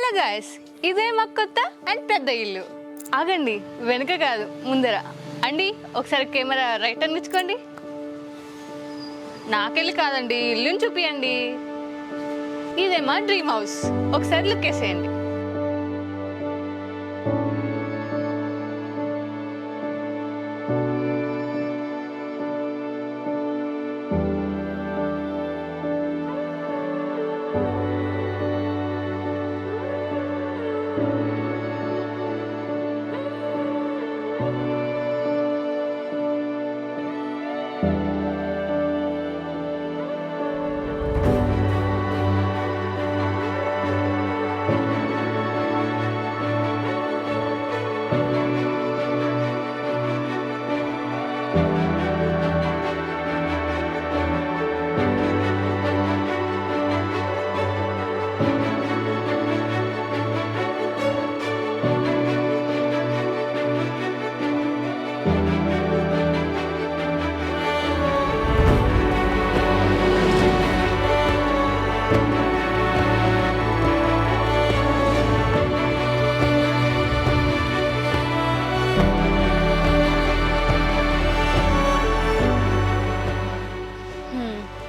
Hello guys, ఇదే మా కొత్త అండ్ పెద్ద ఇల్లు. ఆగండి, వెనుక కాదు ముందర. అండి ఒకసారి కెమెరా రైట్ అందించుకోండి. నాకెళ్ళి కాదండి, ఇల్లుని చూపియండి. ఇదే మా డ్రీమ్ హౌస్. ఒకసారి లుక్ వేసేయండి.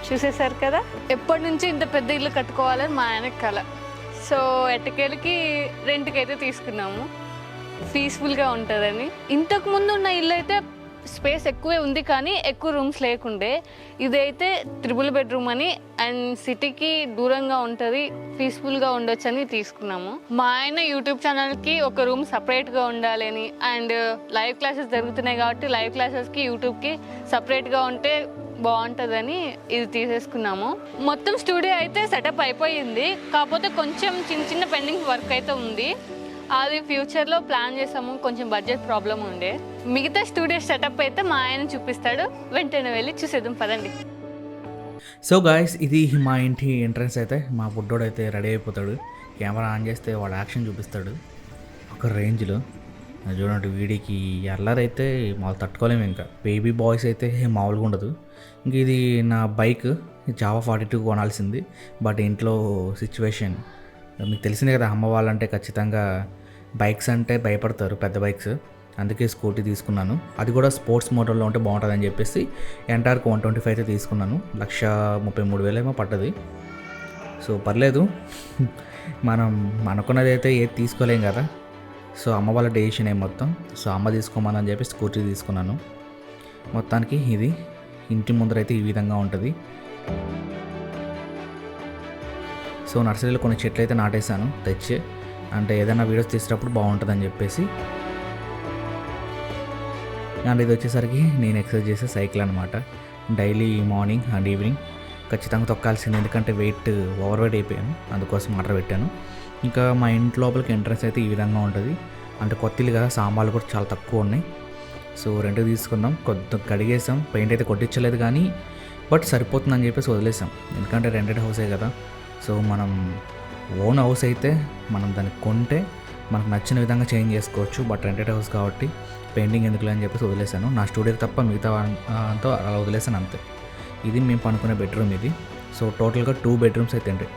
చూసేశారు కదా, ఎప్పటి నుంచి ఇంత పెద్ద ఇల్లు కట్టుకోవాలని మా ఆయన కల. సో ఎట్టకేలకి రెంట్కి అయితే తీసుకున్నాము, పీస్ఫుల్గా ఉంటుందని. ఇంతకు ముందు ఉన్న ఇల్లు అయితే స్పేస్ ఎక్కువే ఉంది కానీ ఎక్కువ రూమ్స్ లేకుండే. ఇదైతే 3 బెడ్రూమ్ అని అండ్ సిటీకి దూరంగా ఉంటుంది, పీస్ఫుల్గా ఉండొచ్చు అని తీసుకున్నాము. మా ఆయన యూట్యూబ్ ఛానల్కి ఒక రూమ్ సపరేట్గా ఉండాలని అండ్ లైవ్ క్లాసెస్ జరుగుతున్నాయి కాబట్టి లైవ్ క్లాసెస్కి యూట్యూబ్కి సపరేట్గా ఉంటే బాగుంటుందని ఇది తీసేసుకున్నాము. మొత్తం స్టూడియో అయితే సెటప్ అయిపోయింది, కాకపోతే కొంచెం చిన్న చిన్న పెండింగ్ వర్క్ అయితే ఉంది. అది ఫ్యూచర్లో ప్లాన్ చేసాము, కొంచెం బడ్జెట్ ప్రాబ్లం ఉండే. మిగతా స్టూడియో సెటప్ అయితే మా ఆయన చూపిస్తాడు, వెంటనే వెళ్ళి చూసేద్దాం పదండి. సో గాయస్, ఇది మా ఇంటి ఎంట్రన్స్. అయితే మా బుడ్డోడు అయితే రెడీ అయిపోతాడు, కెమెరా ఆన్ చేస్తే వాడు యాక్షన్ చూపిస్తాడు ఒక రేంజ్లో. చూడండి, వీడికి అల్లరైతే మామూలు తట్టుకోలేము. ఇంకా బేబీ బాయ్స్ అయితే మామూలుగా ఉండదు. ఇంక ఇది నా బైక్ జావా 42 కొనాల్సింది, బట్ ఇంట్లో సిచ్యువేషన్ మీకు తెలిసిందే కదా. అమ్మ వాళ్ళంటే ఖచ్చితంగా బైక్స్ అంటే భయపడతారు, పెద్ద బైక్స్. అందుకే స్కూటీ తీసుకున్నాను, అది కూడా స్పోర్ట్స్ మోడల్లో ఉంటే బాగుంటుందని చెప్పేసి ఎంటార్కి 125 అయితే తీసుకున్నాను. 1,33,000 ఏమో పడ్డది. సో పర్లేదు, మనం అనుకున్నది అయితే ఏది తీసుకోలేం కదా. సో అమ్మ వాళ్ళ డెసిషన్ ఏం మొత్తం. సో అమ్మ తీసుకోమని చెప్పి స్కూటీ తీసుకున్నాను. మొత్తానికి ఇది ఇంటి ముందరైతే ఈ విధంగా ఉంటుంది. సో నర్సరీలో కొన్ని చెట్లు అయితే నాటేశాను తెచ్చి, అంటే ఏదైనా వీడియోస్ తీసేటప్పుడు బాగుంటుందని చెప్పేసి. అండ్ ఇది వచ్చేసరికి నేను ఎక్సర్సైజ్ చేసే సైకిల్ అనమాట. డైలీ మార్నింగ్ అండ్ ఈవినింగ్ ఖచ్చితంగా తొక్కాల్సింది, ఎందుకంటే ఓవర్ వెయిట్ అయిపోయాను, అందుకోసం ఆర్డర్ పెట్టాను. ఇంకా మా ఇంటి లోపలికి ఎంట్రన్స్ అయితే ఈ విధంగా ఉంటుంది. అంటే కొత్త ఇల్లు కదా, సామాన్లు కూడా చాలా తక్కువ ఉన్నాయి. సో రెంట్ తీసుకున్నాం, కొద్దిగా కడిగేసాం, పెయింట్ అయితే కొట్టించలేదు కానీ బట్ సరిపోతుందని చెప్పేసి వదిలేసాం, ఎందుకంటే రెంటెడ్ హౌసే కదా. సో మనం ఓన్ హౌస్ అయితే మనం దాన్ని కొంటే మనకు నచ్చిన విధంగా చేంజ్ చేసుకోవచ్చు, బట్ రెంటెడ్ హౌస్ కాబట్టి పెయింటింగ్ ఎందుకులే అని చెప్పేసి వదిలేసాను. నా స్టూడియోకి తప్ప మిగతా అంతా అలా వదిలేసాను అంతే. ఇది మేము పనుకునే బెడ్రూమ్ ఇది. సో టోటల్గా 2 బెడ్రూమ్స్ అయితే ఉంటాయి.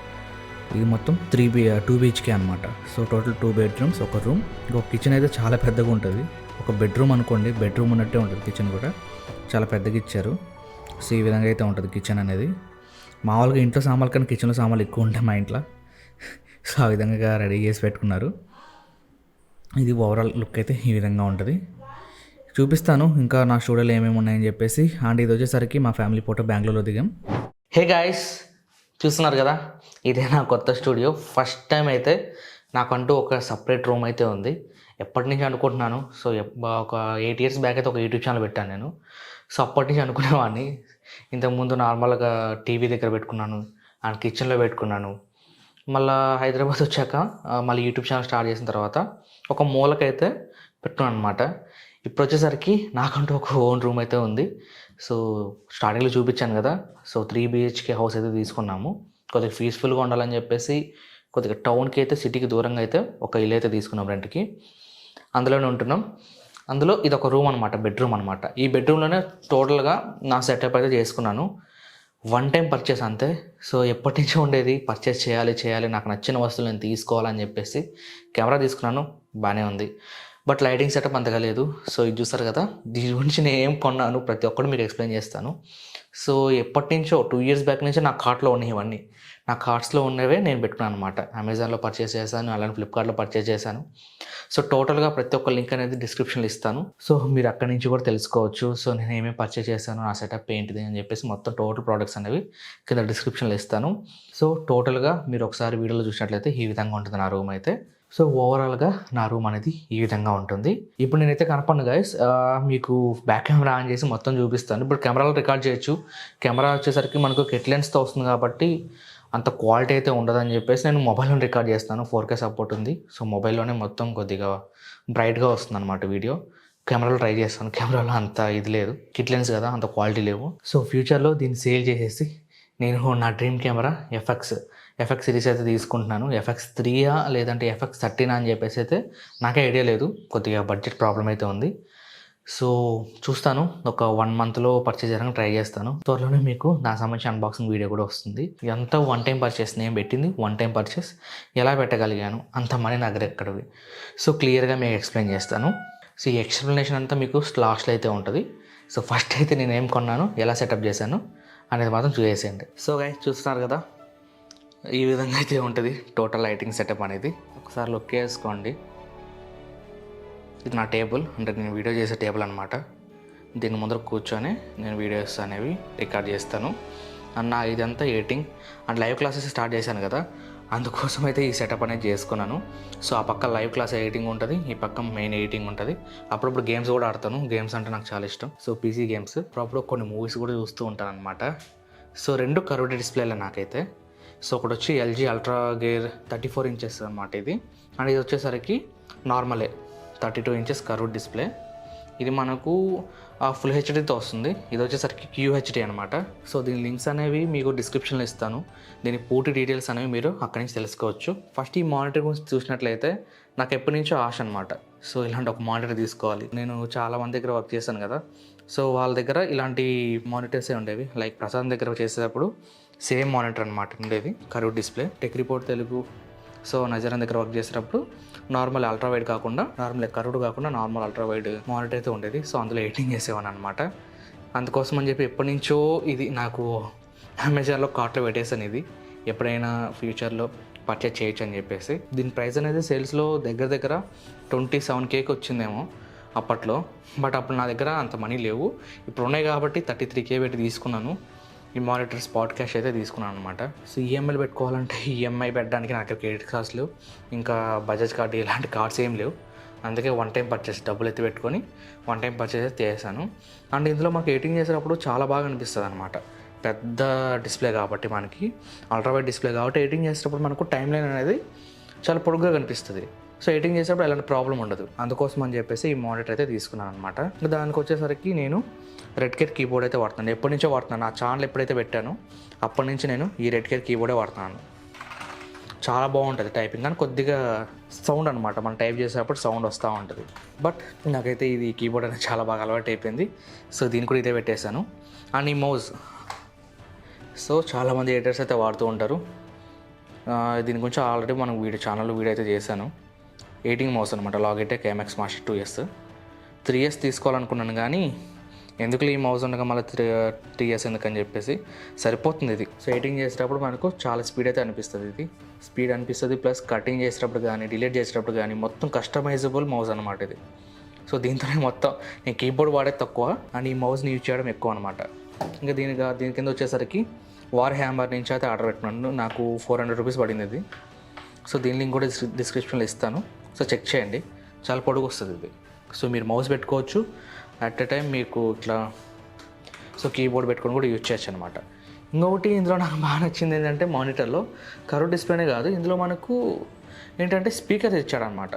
ఇది మొత్తం 2 BHK అనమాట. సో టోటల్ 2 బెడ్రూమ్స్, ఒక రూమ్, ఇంకొక కిచెన్ అయితే చాలా పెద్దగా ఉంటుంది. ఒక బెడ్రూమ్ అనుకోండి, బెడ్రూమ్ ఉన్నట్టే ఉంటుంది. కిచెన్ కూడా చాలా పెద్దగా ఇచ్చారు. సో ఈ విధంగా అయితే ఉంటుంది కిచెన్ అనేది. మామూలుగా ఇంట్లో సామాన్లు కానీ కిచెన్లో సామాన్లు ఎక్కువ ఉంటాయి మా ఇంట్లో. సో ఆ విధంగా రెడీ చేసి పెట్టుకున్నారు. ఇది ఓవరాల్ లుక్ అయితే ఈ విధంగా ఉంటుంది. చూపిస్తాను ఇంకా నా స్టూడియోలో ఏమేమి ఉన్నాయని చెప్పేసి. అండ్ ఇది వచ్చేసరికి మా ఫ్యామిలీ ఫోటో బెంగళూరులో దిగాం. హే గాయస్, చూస్తున్నారు కదా, ఇదే నా కొత్త స్టూడియో. ఫస్ట్ టైం అయితే నాకంటూ ఒక సపరేట్ రూమ్ అయితే ఉంది. ఎప్పటి నుంచి అనుకుంటున్నాను. సో ఒక 8 years బ్యాక్ అయితే ఒక యూట్యూబ్ ఛానల్ పెట్టాను నేను. సో అప్పటి నుంచి అనుకునేవాడిని. ఇంతకుముందు నార్మల్గా టీవీ దగ్గర పెట్టుకున్నాను అండ్ కిచెన్లో పెట్టుకున్నాను. మళ్ళీ హైదరాబాద్ వచ్చాక మళ్ళీ యూట్యూబ్ ఛానల్ స్టార్ట్ చేసిన తర్వాత ఒక మూలకైతే పెట్టుకున్నాను అనమాట. ఇప్పుడు వచ్చేసరికి నాకంటూ ఒక ఓన్ రూమ్ అయితే ఉంది. సో స్టార్టింగ్లో చూపించాను కదా, సో 3 BHK హౌస్ అయితే తీసుకున్నాము. కొద్దిగా పీస్ఫుల్గా ఉండాలని చెప్పేసి కొద్దిగా టౌన్కి అయితే, సిటీకి దూరంగా అయితే ఒక ఇల్లు అయితే తీసుకున్నాం రెంట్కి. అందులోనే ఉంటున్నాం. అందులో ఇది ఒక రూమ్ అనమాట, బెడ్రూమ్ అనమాట. ఈ బెడ్రూమ్లోనే టోటల్గా నా సెటప్ అయితే చేసుకున్నాను. వన్ టైం పర్చేస్ అంతే. సో ఎప్పటి నుంచో ఉండేది పర్చేస్ చేయాలి నాకు నచ్చిన వస్తువులు నేను తీసుకోవాలని చెప్పేసి కెమెరా తీసుకున్నాను, బాగానే ఉంది. బట్ లైటింగ్ సెటప్ అంతగా లేదు. సో ఇది చూస్తారు కదా, దీని గురించి నేను ఏం కొన్నాను ప్రతి ఒక్కటి మీకు ఎక్స్ప్లెయిన్ చేస్తాను. సో ఎప్పటి నుంచో 2 years బ్యాక్ నుంచే నా కార్ట్లో ఉన్నాయి ఇవన్నీ. నా కార్ట్స్లో ఉన్నవే నేను పెట్టుకున్నాను అనమాట. అమెజాన్లో పర్చేస్ చేశాను, అలానే ఫ్లిప్కార్ట్లో పర్చేస్ చేశాను. సో టోటల్గా ప్రతి ఒక్క లింక్ అనేది డిస్క్రిప్షన్లో ఇస్తాను. సో మీరు అక్కడి నుంచి కూడా తెలుసుకోవచ్చు. సో నేను ఏమేమి పర్చేస్ చేశాను, నా సెటప్ ఏంటిది అని చెప్పేసి మొత్తం టోటల్ ప్రోడక్ట్స్ అనేవి కింద డిస్క్రిప్షన్లో ఇస్తాను. సో టోటల్గా మీరు ఒకసారి వీడియోలో చూసినట్లయితే ఈ విధంగా ఉంటుంది నా రూమ్ అయితే. సో ఓవరాల్గా నా రూమ్ అనేది ఈ విధంగా ఉంటుంది. ఇప్పుడు నేనైతే కనపడను గైస్, మీకు బ్యాక్ కెమెరా ఆన్ చేసి మొత్తం చూపిస్తాను. ఇప్పుడు కెమెరాలో రికార్డ్ చేయొచ్చు. కెమెరా వచ్చేసరికి మనకు కిట్ లెన్స్తో వస్తుంది కాబట్టి అంత క్వాలిటీ అయితే ఉండదని చెప్పేసి నేను మొబైల్లో రికార్డ్ చేస్తాను. 4K సపోర్ట్ ఉంది. సో మొబైల్లోనే మొత్తం కొద్దిగా బ్రైట్గా వస్తుంది అనమాట వీడియో. కెమెరాలో ట్రై చేస్తాను, కెమెరాలో అంత ఇది లేదు, కిట్ లెన్స్ కదా అంత క్వాలిటీ లేవు. సో ఫ్యూచర్లో దీన్ని సేల్ చేసేసి నేను నా డ్రీమ్ కెమెరా ఎఫ్ఎక్స్ సిరీస్ అయితే తీసుకుంటున్నాను. FX3 లేదంటే FX13 అని చెప్పేసి అయితే నాకే ఐడియా లేదు, కొద్దిగా బడ్జెట్ ప్రాబ్లం అయితే ఉంది. సో చూస్తాను, ఒక 1 monthలో పర్చేస్ చేయడానికి ట్రై చేస్తాను. త్వరలోనే మీకు నా సంబంధించిన అన్బాక్సింగ్ వీడియో కూడా వస్తుంది. ఇదంతా వన్ టైం పర్చేస్, నేను పెట్టింది వన్ టైం పర్చేస్. ఎలా పెట్టగలిగాను, అంత మనీ నా దగ్గర ఎక్కడవి, సో క్లియర్గా మీకు ఎక్స్ప్లెయిన్ చేస్తాను. సో ఈ ఎక్స్ప్లెనేషన్ అంతా మీకు లాస్ట్లో అయితే ఉంటుంది. సో ఫస్ట్ అయితే నేను ఏం కొన్నాను, ఎలా సెటప్ చేశాను అనేది మాత్రం చూసేయండి. సో గైస్ చూస్తున్నారు కదా, ఈ విధంగా అయితే ఉంటుంది టోటల్ లైటింగ్ సెటప్ అనేది. ఒకసారి లుక్ వేసుకోండి. ఇది నా టేబుల్, అంటే నేను వీడియో చేసే టేబుల్ అనమాట. దీని ముందర కూర్చొని నేను వీడియోస్ అనేవి రికార్డ్ చేస్తాను. అన్న ఇదంతా editing and live classes start చేశాను కదా, అందుకోసం అయితే ఈ సెటప్ అనేది చేసుకున్నాను. సో ఆ పక్క లైవ్ క్లాస్ ఎడిటింగ్ ఉంటుంది, ఈ పక్క మెయిన్ ఎడిటింగ్ ఉంటుంది. అప్పుడప్పుడు గేమ్స్ కూడా ఆడతాను. గేమ్స్ అంటే నాకు చాలా ఇష్టం. సో పీసీ గేమ్స్, అప్పుడప్పుడు కొన్ని మూవీస్ కూడా చూస్తూ ఉంటాను అనమాట. సో 2 కర్వ్డ్ డిస్ప్లేలే నాకైతే. సో ఒకటి వచ్చి LG అల్ట్రా గేర్ 34 inches అనమాట ఇది. అండ్ ఇది వచ్చేసరికి నార్మలే 32 inches కర్వ్డ్ డిస్ప్లే. ఇది మనకు ఫుల్ హెచ్డీతో వస్తుంది. ఇది వచ్చేసరికి QHD అనమాట. సో దీని లింక్స్ అనేవి మీకు డిస్క్రిప్షన్లో ఇస్తాను. దీని పూర్తి డీటెయిల్స్ అనేవి మీరు అక్కడి నుంచి తెలుసుకోవచ్చు. ఫస్ట్ ఈ మానిటర్ గురించి చూసినట్లయితే నాకు ఎప్పటి నుంచో ఆశ అనమాట. సో ఇలాంటి ఒక మానిటర్ తీసుకోవాలి. నేను చాలా మంది దగ్గర వర్క్ చేశాను కదా, సో వాళ్ళ దగ్గర ఇలాంటి మానిటర్సే ఉండేవి. లైక్ ప్రసాద్ దగ్గర చేసేటప్పుడు సేమ్ మానిటర్ అనమాట ఉండేది, curve display. Tech report Telugu, so నజరాన్ దగ్గర వర్క్ చేసేటప్పుడు నార్మల్ అల్ట్రా వైడ్ కాకుండా, కర్వ్డ్ కాకుండా నార్మల్ అల్ట్రా వైడ్ మానిటర్ అయితే ఉండేది. సో అందులో ఎడిటింగ్ చేసేవాను అనమాట. అందుకోసం అని చెప్పి ఎప్పటి నుంచో ఇది నాకు అమెజాన్లో కార్ట్లో పెట్టేసాను. ఇది ఎప్పుడైనా ఫ్యూచర్లో పర్చేజ్ చేయొచ్చు అని చెప్పేసి. దీని ప్రైస్ అనేది సేల్స్లో దగ్గర 27Kకి వచ్చిందేమో అప్పట్లో. బట్ అప్పుడు నా దగ్గర అంత మనీ లేవు. ఇప్పుడు ఉన్నాయి కాబట్టి 33K పెట్టి తీసుకున్నాను. ఈ మానిటర్ స్పాట్ క్యాష్ అయితే తీసుకున్నాను అనమాట. సో ఈఎంఐలు పెట్టుకోవాలంటే ఈఎంఐ పెట్టడానికి నాకు క్రెడిట్ కార్డ్స్ లేవు, ఇంకా బజాజ్ కార్డు ఇలాంటి కార్డ్స్ ఏం లేవు. అందుకే వన్ టైం పర్చేస్ డబ్బులు ఎత్తి పెట్టుకొని వన్ టైం పర్చేస్ అయితే చేశాను. అండ్ ఇందులో మనకి ఎడిటింగ్ చేసేటప్పుడు చాలా బాగా అనిపిస్తుంది అనమాట. పెద్ద డిస్ప్లే కాబట్టి, మనకి అల్ట్రావైడ్ డిస్ప్లే కాబట్టి ఎడిటింగ్ చేసేటప్పుడు మనకు టైం లైన్ అనేది చాలా పొడుగ్గా కనిపిస్తుంది. సో ఎడిటింగ్ చేసేటప్పుడు ఎలాంటి ప్రాబ్లం ఉండదు. అందుకోసం అని చెప్పేసి ఈ మానిటర్ అయితే తీసుకున్నాను అనమాట. దానికి వచ్చేసరికి నేను రెడ్కేర్ కీబోర్డ్ అయితే వాడుతున్నాను. ఎప్పటి నుంచో వాడుతున్నాను. నా ఛానల్ ఎప్పుడైతే పెట్టానో అప్పటి నుంచి నేను ఈ రెడ్కేర్ కీబోర్డే వాడుతున్నాను. చాలా బాగుంటుంది టైపింగ్, కానీ కొద్దిగా సౌండ్ అనమాట, మనం టైప్ చేసేటప్పుడు సౌండ్ వస్తూ ఉంటుంది. బట్ నాకైతే ఇది కీబోర్డ్ అనేది చాలా బాగా అలవాటు అయిపోయింది. సో దీన్ని కూడా ఇదే పెట్టేశాను. అండ్ ఈ మౌజ్, సో చాలామంది ఎడిటర్స్ అయితే వాడుతూ ఉంటారు. దీని గురించి ఆల్రెడీ మనం ఛానల్లో వీడియో అయితే చేశాను. ఎడిటింగ్ మౌస్ అనమాట, Logitech MX Master 2S. 3S తీసుకోవాలనుకున్నాను కానీ ఎందుకు ఈ మౌస్ ఉండగా మళ్ళీ 3S ఎందుకని చెప్పేసి సరిపోతుంది ఇది. సో ఎడిటింగ్ చేసేటప్పుడు మనకు చాలా స్పీడ్ అయితే అనిపిస్తుంది. ఇది స్పీడ్ అనిపిస్తుంది, ప్లస్ కటింగ్ చేసేటప్పుడు కానీ డిలీట్ చేసేటప్పుడు కానీ మొత్తం కస్టమైజబుల్ మౌస్ అనమాట ఇది. సో దీంతోనే మొత్తం నేను కీబోర్డ్ వాడేది తక్కువ అండ్ ఈ మౌస్ని యూజ్ చేయడం ఎక్కువ అనమాట. ఇంకా దీని కింద వచ్చేసరికి వార్ హ్యామర్ నుంచి అయితే ఆర్డర్ పెట్టినాను. నాకు 400 రూపీస్ పడింది ఇది. సో దీని లింక్ కూడా డిస్క్రిప్షన్లో ఇస్తాను. సో చెక్ చేయండి, చాలా పొడుగు వస్తుంది ఇది. సో మీరు మౌస్ పెట్టుకోవచ్చు, అట్ ఎ టైం మీకు ఇట్లా సో కీబోర్డ్ పెట్టుకొని కూడా యూజ్ చేయొచ్చు అనమాట. ఇంకొకటి ఇందులో నాకు బాగా నచ్చింది ఏంటంటే, మానిటర్లో కర్వ్ డిస్ప్లేనే కాదు, ఇందులో మనకు ఏంటంటే స్పీకర్ ఇచ్చాడనమాట.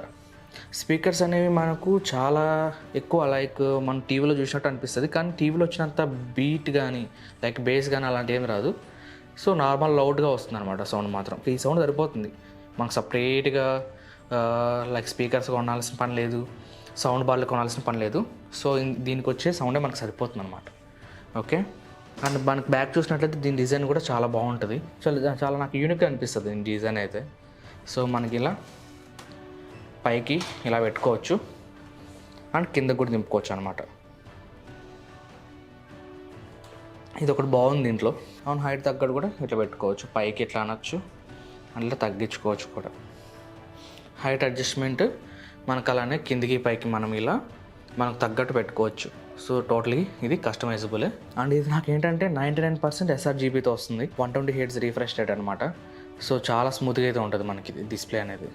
స్పీకర్స్ అనేవి మనకు చాలా ఎక్కువ, లైక్ మనం టీవీలో చూసినట్టు అనిపిస్తుంది, కానీ టీవీలో వచ్చినంత బీట్ కానీ లైక్ బేస్ కానీ అలాంటి ఏమి రాదు. సో నార్మల్ లౌడ్గా వస్తుంది అనమాట సౌండ్ మాత్రం. ఈ సౌండ్ సరిపోతుంది మనకు. సపరేట్గా లైక్ స్పీకర్స్ కొనాల్సిన పని లేదు, సౌండ్ బార్లు కొనాల్సిన పని లేదు. సో దీనికి వచ్చే సౌండే మనకు సరిపోతుంది అనమాట. ఓకే, అండ్ మనకి బ్యాక్ చూసినట్లయితే దీని డిజైన్ కూడా చాలా బాగుంటుంది, చాలా నాకు యూనిక్గా అనిపిస్తుంది దీని డిజైన్ అయితే. సో మనకి ఇలా పైకి ఇలా పెట్టుకోవచ్చు అండ్ కింద కూడా దింపుకోవచ్చు అనమాట. ఇది ఒకటి బాగుంది దీంట్లో. అవును, హైట్ తగ్గట్టు కూడా ఇట్లా పెట్టుకోవచ్చు, పైకి ఇట్లా అనొచ్చు, అట్లా తగ్గించుకోవచ్చు కూడా. హైట్ అడ్జస్ట్మెంట్ మనకు అలానే కిందికి పైకి మనం ఇలా మనకు తగ్గట్టు పెట్టుకోవచ్చు. సో టోటలీ ఇది కస్టమైజబుల్. అండ్ ఇది నాకు ఏంటంటే 99% SRGBతో వస్తుంది, 120 Hz రిఫ్రెష్ రేట్ అనమాట. సో చాలా స్మూత్గా అయితే ఉంటుంది మనకి డిస్ప్లే అనేది.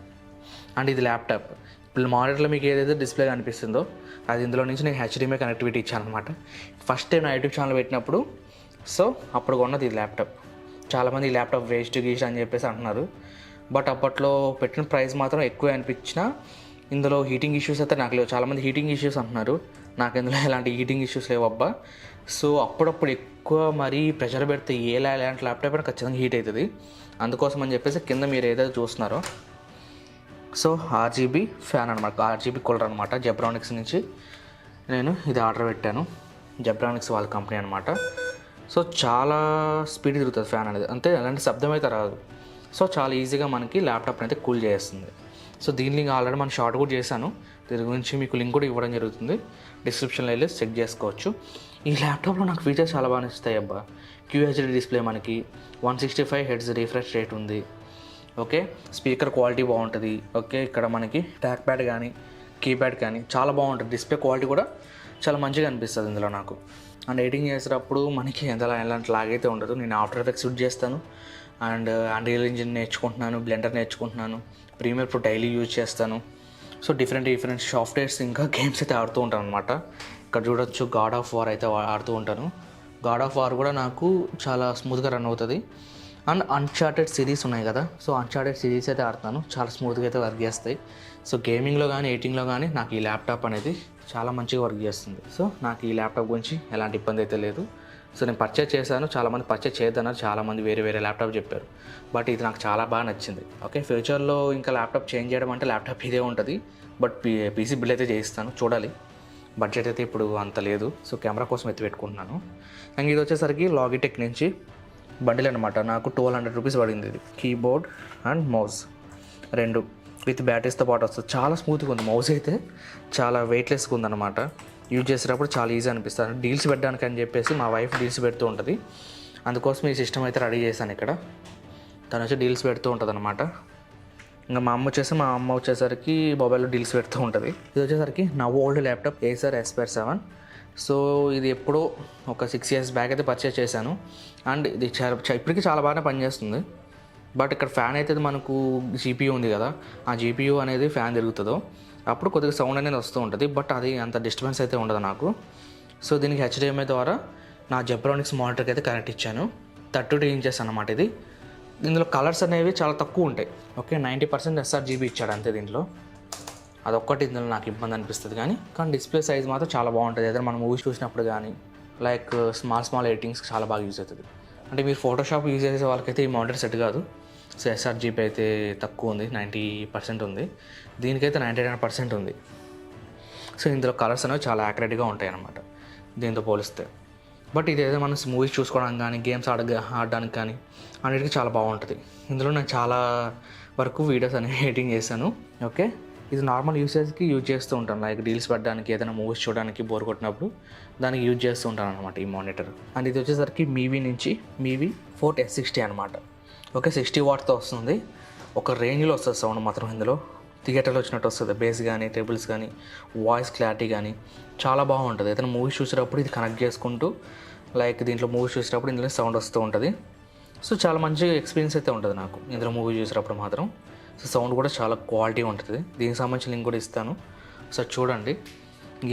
అండ్ ఇది ల్యాప్టాప్. ఇప్పుడు మానిటర్లో మీకు ఏదైతే డిస్ప్లే కనిపిస్తుందో అది ఇందులో నుంచి నేను HDMI కనెక్టివిటీ ఇచ్చాను అనమాట. ఫస్ట్ టైం నా యూట్యూబ్ ఛానల్ పెట్టినప్పుడు సో అప్పుడు కొన్నది ఇది ల్యాప్టాప్. చాలామంది ఈ ల్యాప్టాప్ వేస్ట్ గీస్ట్ అని చెప్పేసి అంటున్నారు, బట్ అప్పట్లో పెట్టిన ప్రైస్ మాత్రం ఎక్కువ అనిపించిన ఇందులో హీటింగ్ ఇష్యూస్ అయితే నాకు లేవు. చాలామంది హీటింగ్ ఇష్యూస్ అంటున్నారు, నాకు ఇందులో ఎలాంటి హీటింగ్ ఇష్యూస్ లేవు అబ్బా. సో అప్పుడప్పుడు ఎక్కువ మరీ ప్రెషర్ పెడితే ఎలాంటి ల్యాప్టాప్ అయినా ఖచ్చితంగా హీట్ అవుతుంది. అందుకోసం అని చెప్పేసి కింద మీరు ఏదైతే చూస్తున్నారో సో RGB ఫ్యాన్ అనమాట, RGB కూలర్ అనమాట. జెబ్రానిక్స్ నుంచి నేను ఇది ఆర్డర్ పెట్టాను, జెబ్రానిక్స్ వాళ్ళ కంపెనీ అనమాట. సో చాలా స్పీడ్ తిరుగుతుంది ఫ్యాన్ అనేది, అంతే అలాంటి శబ్దం అయితే రాదు. సో చాలా ఈజీగా మనకి ల్యాప్టాప్ అయితే కూల్ చేస్తుంది. సో దీని లింక్ ఆల్రెడీ మనం షార్ట్ కూడా చేశాను, దీని గురించి మీకు లింక్ కూడా ఇవ్వడం జరుగుతుంది, డిస్క్రిప్షన్లో వెళ్ళి చెక్ చేసుకోవచ్చు. ఈ ల్యాప్టాప్లో నాకు ఫీచర్స్ చాలా బాగా నచ్చుతాయి అబ్బా. QHD డిస్ప్లే, మనకి 165 Hz రిఫ్రెష్ రేట్ ఉంది. ఓకే, స్పీకర్ క్వాలిటీ బాగుంటుంది. ఓకే, ఇక్కడ మనకి ట్యాక్ ప్యాడ్ కానీ కీప్యాడ్ కానీ చాలా బాగుంటుంది. డిస్ప్లే క్వాలిటీ కూడా చాలా మంచిగా అనిపిస్తుంది ఇందులో నాకు. అండ్ ఎడిటింగ్ చేసేటప్పుడు మనకి ఎలాంటి లాగైతే ఉండదు. నేను ఆఫ్టర్ ఎఫెక్ట్స్ షూట్ చేస్తాను, అండ్ అన్రియల్ ఇంజిన్ నేర్చుకుంటున్నాను, బ్లెండర్ నేర్చుకుంటున్నాను, ప్రీమియర్ ప్రో డైలీ యూజ్ చేస్తాను. సో డిఫరెంట్ సాఫ్ట్వేర్స్ ఇంకా గేమ్స్ అయితే ఆడుతూ ఉంటాను అనమాట. ఇక్కడ చూడొచ్చు గాడ్ ఆఫ్ వార్ అయితే ఆడుతూ ఉంటాను. గాడ్ ఆఫ్ వార్ కూడా నాకు చాలా స్మూత్గా రన్ అవుతుంది. అండ్ అన్చార్టెడ్ సిరీస్ ఉన్నాయి కదా, సో అన్చార్టెడ్ సిరీస్ అయితే ఆడుతాను, చాలా స్మూత్గా అయితే వర్క్ చేస్తాయి. సో గేమింగ్లో కానీ ఎడిటింగ్లో కానీ నాకు ఈ ల్యాప్టాప్ అనేది చాలా మంచిగా వర్క్ చేస్తుంది. సో నాకు ఈ ల్యాప్టాప్ గురించి ఎలాంటి ఇబ్బంది అయితే లేదు. సో నేను పర్చేస్ చేశాను, చాలామంది పర్చేస్ చేయొద్దన్నారు, చాలామంది వేరే ల్యాప్టాప్ చెప్పారు, బట్ ఇది నాకు చాలా బాగా నచ్చింది. ఓకే, ఫ్యూచర్లో ఇంకా ల్యాప్టాప్ చేంజ్ చేయడం అంటే ల్యాప్టాప్ ఇదే ఉంటుంది, బట్ PC బిల్ అయితే చేయిస్తాను, చూడాలి. బడ్జెట్ అయితే ఇప్పుడు అంత లేదు, సో కెమెరా కోసం ఎత్తి పెట్టుకుంటున్నాను. అండ్ ఇది వచ్చేసరికి లాగిటెక్ నుంచి బండిల్ అనమాట. నాకు 1200 రూపీస్ పడింది ఇది. కీబోర్డ్ అండ్ మౌస్ రెండు విత్ బ్యాటరీస్తో పాటు వస్తుంది. చాలా స్మూత్గా ఉంది, మౌస్ అయితే చాలా వెయిట్లెస్గా ఉందన్నమాట. యూజ్ చేసేటప్పుడు చాలా ఈజీ అనిపిస్తుంది. డీల్స్ పెట్టడానికి అని చెప్పేసి మా వైఫ్ డీల్స్ పెడుతూ ఉంటుంది, అందుకోసం ఈ సిస్టమ్ అయితే రెడీ చేశాను ఇక్కడ. తను వచ్చి డీల్స్ పెడుతూ ఉంటుంది అనమాట. ఇంకా మా అమ్మ వచ్చేసరికి మొబైల్లో డీల్స్ పెడుతూ ఉంటుంది. ఇది వచ్చేసరికి నా old laptop Acer Aspire 7. So ఇది ఎప్పుడో ఒక 6 years బ్యాక్ అయితే పర్చేస్ చేశాను. అండ్ ఇది ఇప్పటికీ చాలా బాగానే పనిచేస్తుంది. బట్ ఇక్కడ ఫ్యాన్ అయితే మనకు GPU ఉంది కదా, ఆ GPU అనేది ఫ్యాన్ తిరుగుతుందో అప్పుడు కొద్దిగా సౌండ్ అనేది వస్తూ ఉంటుంది, బట్ అది అంత డిస్టర్బెన్స్ అయితే ఉండదు నాకు. సో దీనికి HDMI ద్వారా నా జెబ్రానిక్స్ మానిటర్కి అయితే కనెక్ట్ ఇచ్చాను. 32 inches అన్నమాట ఇది. ఇందులో కలర్స్ అనేవి చాలా తక్కువ ఉంటాయి. ఓకే, 90% SRGB ఇచ్చాడు అంతే దీంట్లో. అదొక్కటి ఇందులో నాకు ఇబ్బంది అనిపిస్తుంది, కానీ డిస్ప్లే సైజ్ మాత్రం చాలా బాగుంటుంది. ఏదైనా మనం మూవీస్ చూసినప్పుడు కానీ లైక్ స్మాల్ ఎడిటింగ్స్ చాలా బాగా యూజ్ అవుతుంది. అంటే మీరు ఫోటోషాప్ యూజ్ చేసే వాళ్ళకైతే ఈ మానిటర్ సెట్ కాదు. సో SRGB అయితే తక్కువ ఉంది, 90% ఉంది, దీనికైతే 99% ఉంది. సో ఇందులో కలర్స్ అనేవి చాలా యాక్యురేట్గా ఉంటాయి అన్నమాట దీంతో పోలిస్తే. బట్ ఇదేదో మనం మూవీస్ చూసుకోవడానికి కానీ గేమ్స్ ఆడడానికి కానీ అన్నిటికీ చాలా బాగుంటుంది. ఇందులో నేను చాలా వరకు వీడియోస్ అనేవి ఎడిటింగ్ చేశాను. ఓకే, ఇది నార్మల్ యూసేజ్కి యూజ్ చేస్తూ ఉంటాను, లైక్ డీల్స్ పెట్టడానికి, ఏదైనా మూవీస్ చూడడానికి బోర్ కొట్టినప్పుడు దానికి యూజ్ చేస్తూ ఉంటాను అనమాట ఈ మానిటర్. అండ్ ఇది వచ్చేసరికి మీవీ నుంచి మీవీ ఫోర్ట్ S60 అనమాట. ఓకే, 60 wattsతో వస్తుంది. ఒక రేంజ్లో వస్తుంది సౌండ్ మాత్రం ఇందులో, థియేటర్లో వచ్చినట్టు వస్తుంది. బేస్ కానీ టేబుల్స్ కానీ వాయిస్ క్లారిటీ కానీ చాలా బాగుంటుంది. ఏదైనా మూవీస్ చూసేటప్పుడు ఇది కనెక్ట్ చేసుకుంటూ లైక్ దీంట్లో మూవీస్ చూసేటప్పుడు ఇందులో సౌండ్ వస్తూ ఉంటుంది. సో చాలా మంచి ఎక్స్పీరియన్స్ అయితే ఉంటుంది నాకు ఇందులో మూవీ చూసేటప్పుడు మాత్రం. సో సౌండ్ కూడా చాలా క్వాలిటీ ఉంటుంది. దీనికి సంబంధించిన లింక్ కూడా ఇస్తాను, సో చూడండి.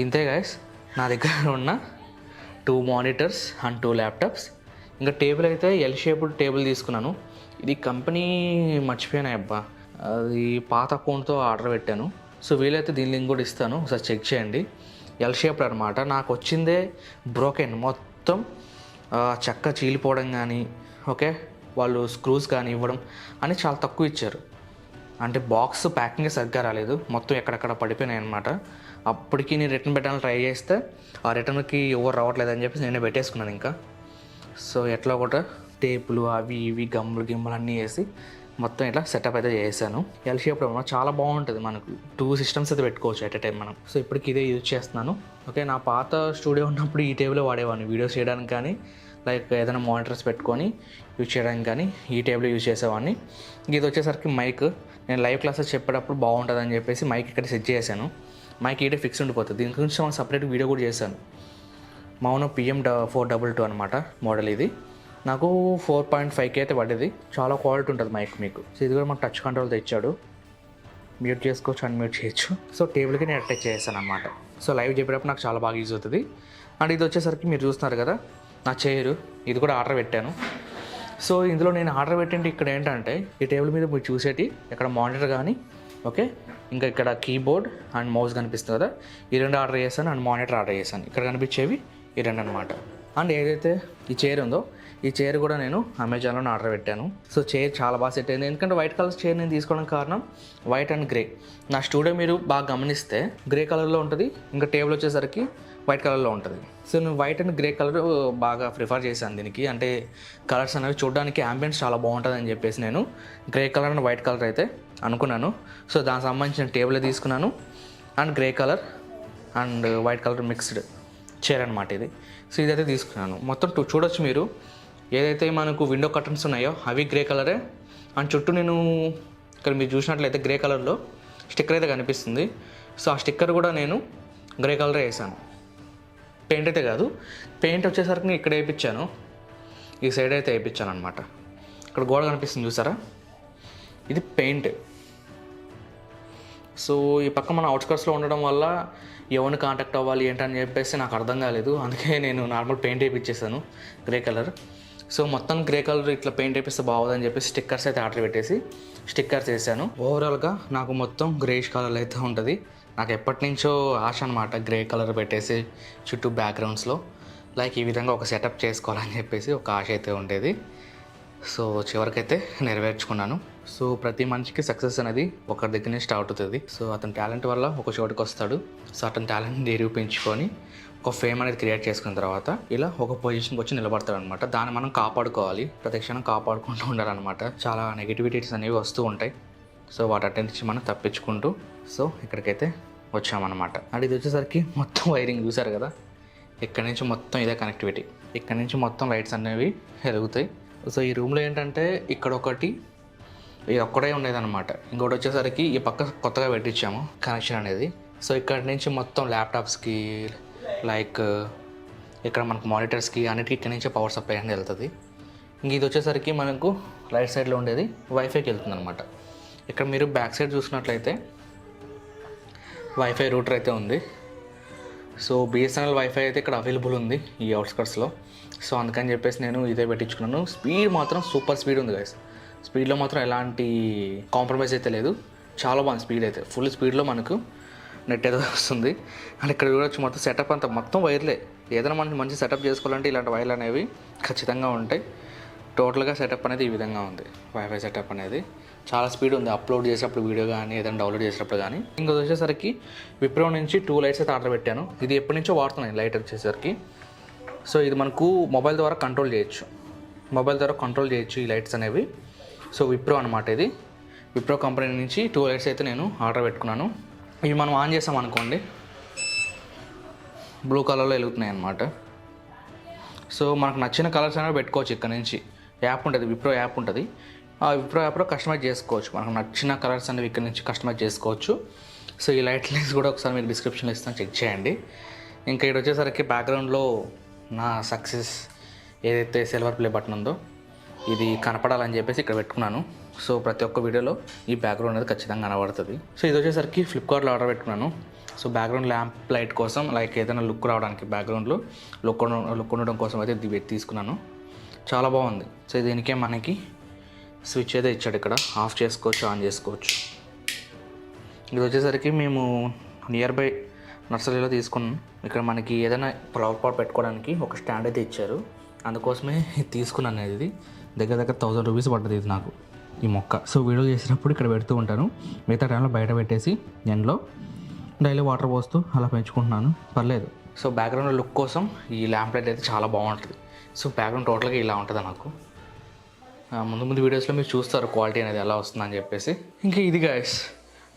ఇంతే గైస్, నా దగ్గర ఉన్న 2 monitors అండ్ 2 ల్యాప్టాప్స్. ఇంకా టేబుల్ అయితే ఎల్ షేప్డ్ టేబుల్ తీసుకున్నాను. ఇది కంపెనీ మర్చిపోయాను అబ్బా, అది పాత అకౌంట్తో ఆర్డర్ పెట్టాను. సో వీలైతే దీని లింక్ కూడా ఇస్తాను, ఒకసారి చెక్ చేయండి. ఎల్ షేప్డ్ అనమాట. నాకు వచ్చిందే బ్రోకెన్, మొత్తం చెక్క చీలిపోవడం కానీ ఓకే వాళ్ళు స్క్రూస్ కానీ ఇవ్వడం అని చాలా తక్కువ ఇచ్చారు. అంటే బాక్స్ ప్యాకింగ్ సరిగ్గా రాలేదు, మొత్తం ఎక్కడెక్కడ పడిపోయినాయి అనమాట. అప్పటికి నేను రిటర్న్ పెట్టాలని ట్రై చేస్తే ఆ రిటర్న్కి ఎవరు రావట్లేదని చెప్పేసి నేనే పెట్టేసుకున్నాను ఇంకా. సో ఎట్లా ఒకటి టేపులు అవి ఇవి గమ్ములు అన్నీ వేసి మొత్తం ఇట్లా సెటప్ అయితే చేశాను. ఎల్ షేప్లో చాలా బాగుంటుంది. మనకు 2 సిస్టమ్స్ అయితే పెట్టుకోవచ్చు ఎట్ ఎ టైం మనం. సో ఇప్పటికి ఇదే యూజ్ చేస్తున్నాను. ఓకే, నా పాత స్టూడియో ఉన్నప్పుడు ఈ టేబుల్ వాడేవాడిని వీడియోస్ చేయడానికి కానీ, లైక్ ఏదైనా మానిటర్స్ పెట్టుకొని యూజ్ చేయడానికి కానీ ఈ టేబుల్ యూజ్ చేసేవాడిని. ఇది వచ్చేసరికి మైక్. నేను లైవ్ క్లాసెస్ చెప్పేటప్పుడు బాగుంటుంది అని చెప్పేసి మైక్ ఇక్కడ సెట్ చేశాను. మైక్ ఈడే ఫిక్స్ ఉండిపోతుంది. దీని గురించి మనం సపరేట్ వీడియో కూడా చేశాను. మౌనో PM422 అనమాట మోడల్. ఇది నాకు 4.5K అయితే పడేది. చాలా క్వాలిటీ ఉంటుంది మైక్ మీకు. సో ఇది కూడా మనకు టచ్ కంట్రోల్ తెచ్చాడు. మ్యూట్ చేసుకోవచ్చు, అన్మ్యూట్ చేయొచ్చు. సో టేబుల్కి నేను అటాచ్ చేశాను అనమాట. సో లైవ్ చెప్పేటప్పుడు నాకు చాలా బాగా యూజ్ అవుతుంది. అండ్ ఇది వచ్చేసరికి మీరు చూస్తున్నారు కదా నా చైరు, ఇది కూడా ఆర్డర్ పెట్టాను. సో ఇందులో నేను ఆర్డర్ పెట్టింది ఇక్కడ ఏంటంటే ఈ టేబుల్ మీద మీరు చూసేటి ఇక్కడ మానిటర్ కానీ, ఓకే, ఇంకా ఇక్కడ కీబోర్డ్ అండ్ మౌస్ కనిపిస్తుంది కదా, ఈ 2 ఆర్డర్ చేశాను. అండ్ మానిటర్ ఆర్డర్ చేశాను. ఇక్కడ కనిపించేవి ఈ 2 అనమాట. అండ్ ఏదైతే ఈ చైర్ ఉందో ఈ చైర్ కూడా నేను అమెజాన్లో ఆర్డర్ పెట్టాను. సో చైర్ చాలా బాగా సెట్ అయింది. ఎందుకంటే వైట్ కలర్ చైర్ నేను తీసుకోవడానికి కారణం వైట్ అండ్ గ్రే. నా స్టూడియో మీరు బాగా గమనిస్తే గ్రే కలర్లో ఉంటుంది, ఇంకా టేబుల్ వచ్చేసరికి వైట్ కలర్లో ఉంటుంది. సో నేను వైట్ అండ్ గ్రే కలర్ బాగా ప్రిఫర్ చేశాను దీనికి. అంటే కలర్స్ అనేవి చూడడానికి యాంబియన్స్ చాలా బాగుంటుంది అని చెప్పేసి నేను grey colour and white colour అయితే అనుకున్నాను. సో దానికి సంబంధించిన టేబుల్ తీసుకున్నాను. And grey colour and white colour mixed chair అనమాట ఇది. సో ఇదైతే తీసుకున్నాను. మొత్తం చూడొచ్చు మీరు, ఏదైతే మనకు విండో కర్టన్స్ ఉన్నాయో అవి గ్రే కలరే. అండ్ చుట్టూ నేను ఇక్కడ మీరు చూసినట్లయితే గ్రే కలర్లో స్టిక్కర్ అయితే కనిపిస్తుంది. సో ఆ స్టిక్కర్ కూడా నేను గ్రే కలరే వేసాను. పెయింట్ అయితే కాదు, పెయింట్ వచ్చేసరికి ఇక్కడ వేయించాను. ఈ సైడ్ అయితే వేయించాను అనమాట. ఇక్కడ గోడ కనిపిస్తుంది చూసారా, ఇది పెయింట్. సో ఈ పక్క మన అవుట్స్కట్స్లో ఉండడం వల్ల ఎవరిని కాంటాక్ట్ అవ్వాలి ఏంటని చెప్పేసి నాకు అర్థం కాలేదు. అందుకే నేను నార్మల్ పెయింట్ వేయించేసాను గ్రే కలర్. సో మొత్తం గ్రే కలర్ ఇట్లా పెయింట్ వేపిస్తే బాగుందని చెప్పేసి స్టిక్కర్స్ అయితే ఆర్డర్ పెట్టేసి స్టిక్కర్స్ వేసాను. ఓవరాల్గా నాకు మొత్తం గ్రేష్ కలర్ అయితే ఉంటుంది. నాకు ఎప్పటి నుంచో ఆశ అనమాట గ్రే కలర్ పెట్టేసి చుట్టూ బ్యాక్గ్రౌండ్స్లో లైక్ ఈ విధంగా ఒక సెటప్ చేసుకోవాలని చెప్పేసి ఒక ఆశ అయితే ఉండేది. సో చివరికైతే నెరవేర్చుకున్నాను. సో ప్రతి మనిషికి సక్సెస్ అనేది ఒకరి దగ్గర నుంచి స్టార్ట్ అవుతుంది. సో అతని టాలెంట్ వల్ల ఒక చోటుకి వస్తాడు. సో అతని టాలెంట్ని నిరూపించుకొని ఒక ఫేమ్ అనేది క్రియేట్ చేసుకున్న తర్వాత ఇలా ఒక పొజిషన్కి వచ్చి నిలబడతాడు అనమాట. దాన్ని మనం కాపాడుకోవాలి, ప్రతి క్షణం కాపాడుకుంటూ ఉండాలన్నమాట. చాలా నెగిటివిటీస్ అనేవి వస్తూ ఉంటాయి. సో వాటి నుంచి మనం తప్పించుకుంటూ సో ఇక్కడికైతే వచ్చామన్నమాట. అండ్ ఇది వచ్చేసరికి మొత్తం వైరింగ్ చూసారు కదా, ఇక్కడ నుంచి మొత్తం ఇదే కనెక్టివిటీ. ఇక్కడ నుంచి మొత్తం లైట్స్ అనేవి వెలుగుతాయి. సో ఈ రూమ్లో ఏంటంటే ఇక్కడ ఒకటి ఇది ఒక్కడే ఉండేదన్నమాట. ఇంకోటి వచ్చేసరికి ఈ పక్క కొత్తగా పెట్టించాము కనెక్షన్ అనేది. సో ఇక్కడ నుంచి మొత్తం ల్యాప్టాప్స్కి లైక్ ఇక్కడ మనకు మానిటర్స్కి అన్నిటికీ ఇక్కడ నుంచే పవర్ సప్లై అనేది వెళ్తుంది. ఇంక ఇది వచ్చేసరికి మనకు రైట్ సైడ్లో ఉండేది వైఫైకి వెళ్తుంది అనమాట. ఇక్కడ మీరు బ్యాక్ సైడ్ చూసినట్లయితే వైఫై రూటర్ అయితే ఉంది. సో BSNL వైఫై అయితే ఇక్కడ అవైలబుల్ ఉంది ఈ అవుట్స్కట్స్లో. సో అందుకని చెప్పేసి నేను ఇదే పెట్టించుకున్నాను. స్పీడ్ మాత్రం సూపర్ స్పీడ్ ఉంది గైస్. స్పీడ్లో మాత్రం ఎలాంటి కాంప్రమైజ్ అయితే లేదు. చాలా బాగుంది స్పీడ్ అయితే. ఫుల్ స్పీడ్లో మనకు నెట్ ఏదో వస్తుంది. అండ్ ఇక్కడ చూడొచ్చు మొత్తం సెటప్ అంతా మొత్తం వైర్లే. ఏదైనా మనం మంచి సెటప్ చేసుకోవాలంటే ఇలాంటి వైర్లు అనేవి ఖచ్చితంగా ఉంటాయి. టోటల్గా సెటప్ అనేది ఈ విధంగా ఉంది. వైఫై సెటప్ అనేది చాలా స్పీడ్ ఉంది. అప్లోడ్ చేసేటప్పుడు వీడియో కానీ ఏదైనా డౌన్లోడ్ చేసేటప్పుడు కానీ. ఇంకొక వచ్చేసరికి విప్రో నుంచి 2 లైట్స్ అయితే ఆర్డర్ పెట్టాను. ఇది ఎప్పటి నుంచో వాడుతున్నాను లైట్ వచ్చేసరికి. సో ఇది మనకు మొబైల్ ద్వారా కంట్రోల్ చేయొచ్చు. ఈ లైట్స్ అనేవి. సో విప్రో అనమాట ఇది. విప్రో కంపెనీ నుంచి 2 లైట్స్ అయితే నేను ఆర్డర్ పెట్టుకున్నాను. ఇవి మనం ఆన్ చేసాం అనుకోండి బ్లూ కలర్లో వెలుగుతున్నాయి అన్నమాట. సో మనకు నచ్చిన కలర్స్ అనేవి పెట్టుకోవచ్చు. ఇక్కడ నుంచి యాప్ ఉంటుంది, విప్రో యాప్ ఉంటుంది. ఆ విప్రో యాప్లో కస్టమైజ్ చేసుకోవచ్చు. మనకు నచ్చిన కలర్స్ అనేవి ఇక్కడ నుంచి కస్టమైజ్ చేసుకోవచ్చు. సో ఈ లైట్ లింక్స్ కూడా ఒకసారి మీకు డిస్క్రిప్షన్లో ఇస్తాను, చెక్ చేయండి. ఇంకా ఇక్కడ వచ్చేసరికి బ్యాక్గ్రౌండ్లో నా సక్సెస్ ఏదైతే సిల్వర్ ప్లే బటన్ ఉందో ఇది కనపడాలని చెప్పేసి ఇక్కడ పెట్టుకున్నాను. సో ప్రతి ఒక్క వీడియోలో ఈ బ్యాక్గ్రౌండ్ అనేది ఖచ్చితంగా కనబడుతుంది. సో ఇది వచ్చేసరికి ఫ్లిప్కార్ట్లో ఆర్డర్ పెట్టుకున్నాను. సో బ్యాక్గ్రౌండ్ ల్యాంప్ లైట్ కోసం లైక్ ఏదైనా లుక్ రావడానికి బ్యాక్గ్రౌండ్లో లుక్ ఉండడం కోసం అయితే ఇది తీసుకున్నాను. చాలా బాగుంది. సో దీనికే మనకి స్విచ్ అయితే ఇచ్చాడు. ఇక్కడ ఆఫ్ చేసుకోవచ్చు, ఆన్ చేసుకోవచ్చు. ఇది వచ్చేసరికి మేము నియర్ బై నర్సరీలో తీసుకున్నాం. ఇక్కడ మనకి ఏదైనా ఫ్లవర్ పాట్ పెట్టుకోవడానికి ఒక స్టాండ్ అయితే ఇచ్చారు. అందుకోసమే ఇది తీసుకున్నాను. ఇది దగ్గర 1000 రూపీస్ పడ్డది ఇది నాకు ఈ మొక్క. సో వీడియో చేసినప్పుడు ఇక్కడ పెడుతూ ఉంటాను. మిగతా టైంలో బయట పెట్టేసి ఎండ్లో డైలీ వాటర్ పోస్తూ అలా పెంచుకుంటున్నాను. పర్లేదు. సో బ్యాక్గ్రౌండ్ లుక్ కోసం ఈ ల్యాంప్ లైట్ అయితే చాలా బాగుంటుంది. సో బ్యాక్గ్రౌండ్ టోటల్గా ఇలా ఉంటుంది నాకు. ముందు వీడియోస్లో మీరు చూస్తారు క్వాలిటీ అనేది ఎలా వస్తుందని చెప్పేసి. ఇంకా ఇది గైస్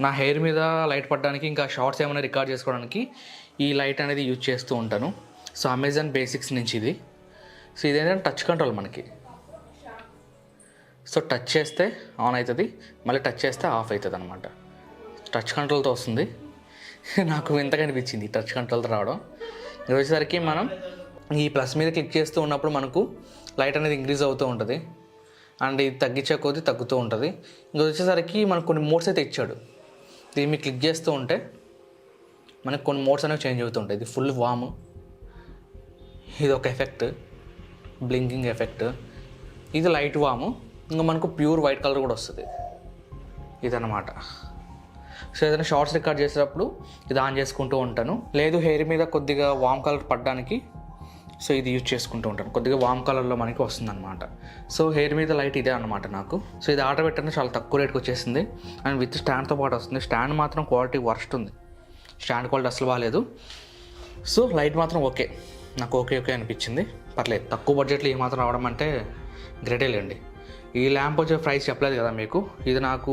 నా హెయిర్ మీద లైట్ పడడానికి, ఇంకా షార్ట్స్ ఏమైనా రికార్డ్ చేసుకోవడానికి ఈ లైట్ అనేది యూజ్ చేస్తూ ఉంటాను. సో అమెజాన్ బేసిక్స్ నుంచి ఇది. సో ఇదేంటంటే టచ్ కంట్రోల్ మనకి. సో టచ్ చేస్తే ఆన్ అవుతుంది, మళ్ళీ టచ్ చేస్తే ఆఫ్ అవుతుంది అనమాట. టచ్ కంట్రోల్తో వస్తుంది. నాకు వింతగా అనిపించింది టచ్ కంట్రోల్తో రావడం. ఇది వచ్చేసరికి మనం ఈ ప్లస్ మీద క్లిక్ చేస్తూ ఉన్నప్పుడు మనకు లైట్ అనేది ఇంక్రీజ్ అవుతూ ఉంటుంది, అండ్ ఇది తగ్గించే కొద్దీ తగ్గుతూ ఉంటుంది. ఇంకా వచ్చేసరికి మనకు కొన్ని మోడ్స్ అయితే ఇచ్చాడు. దీన్ని మీరు క్లిక్ చేస్తూ ఉంటే మనకు కొన్ని మోడ్స్ అనేవి చేంజ్ అవుతూ ఉంటాయి. ఇది ఫుల్ వామ్, ఇది ఒక ఎఫెక్ట్ బ్లింకింగ్ ఎఫెక్ట్, ఇది లైట్ వాము, ఇంకా మనకు ప్యూర్ వైట్ కలర్ కూడా వస్తుంది ఇదన్నమాట. సో ఏదైనా షార్ట్స్ రికార్డ్ చేసేటప్పుడు ఇది ఆన్ చేసుకుంటూ ఉంటాను. లేదు హెయిర్ మీద కొద్దిగా వామ్ కలర్ పడడానికి సో ఇది యూజ్ చేసుకుంటూ ఉంటాను. కొద్దిగా వామ్ కలర్లో మనకి వస్తుందన్నమాట. సో హెయిర్ మీద లైట్ ఇదే అనమాట నాకు. సో ఇది ఆర్డర్ పెట్టడానికి చాలా తక్కువ రేట్కి వచ్చేసింది, అండ్ విత్ స్టాండ్తో పాటు వస్తుంది. స్టాండ్ మాత్రం క్వాలిటీ వర్స్ట్ ఉంది, స్టాండ్ క్వాలిటీ అసలు బాగాలేదు. సో లైట్ మాత్రం ఓకే, నాకు ఓకే అనిపించింది, పర్లేదు. తక్కువ బడ్జెట్లో ఏమాత్రం రావడం అంటే గ్రేటే లేండి. ఈ ల్యాంప్ వచ్చే ప్రైస్ చెప్పలేదు కదా మీకు, ఇది నాకు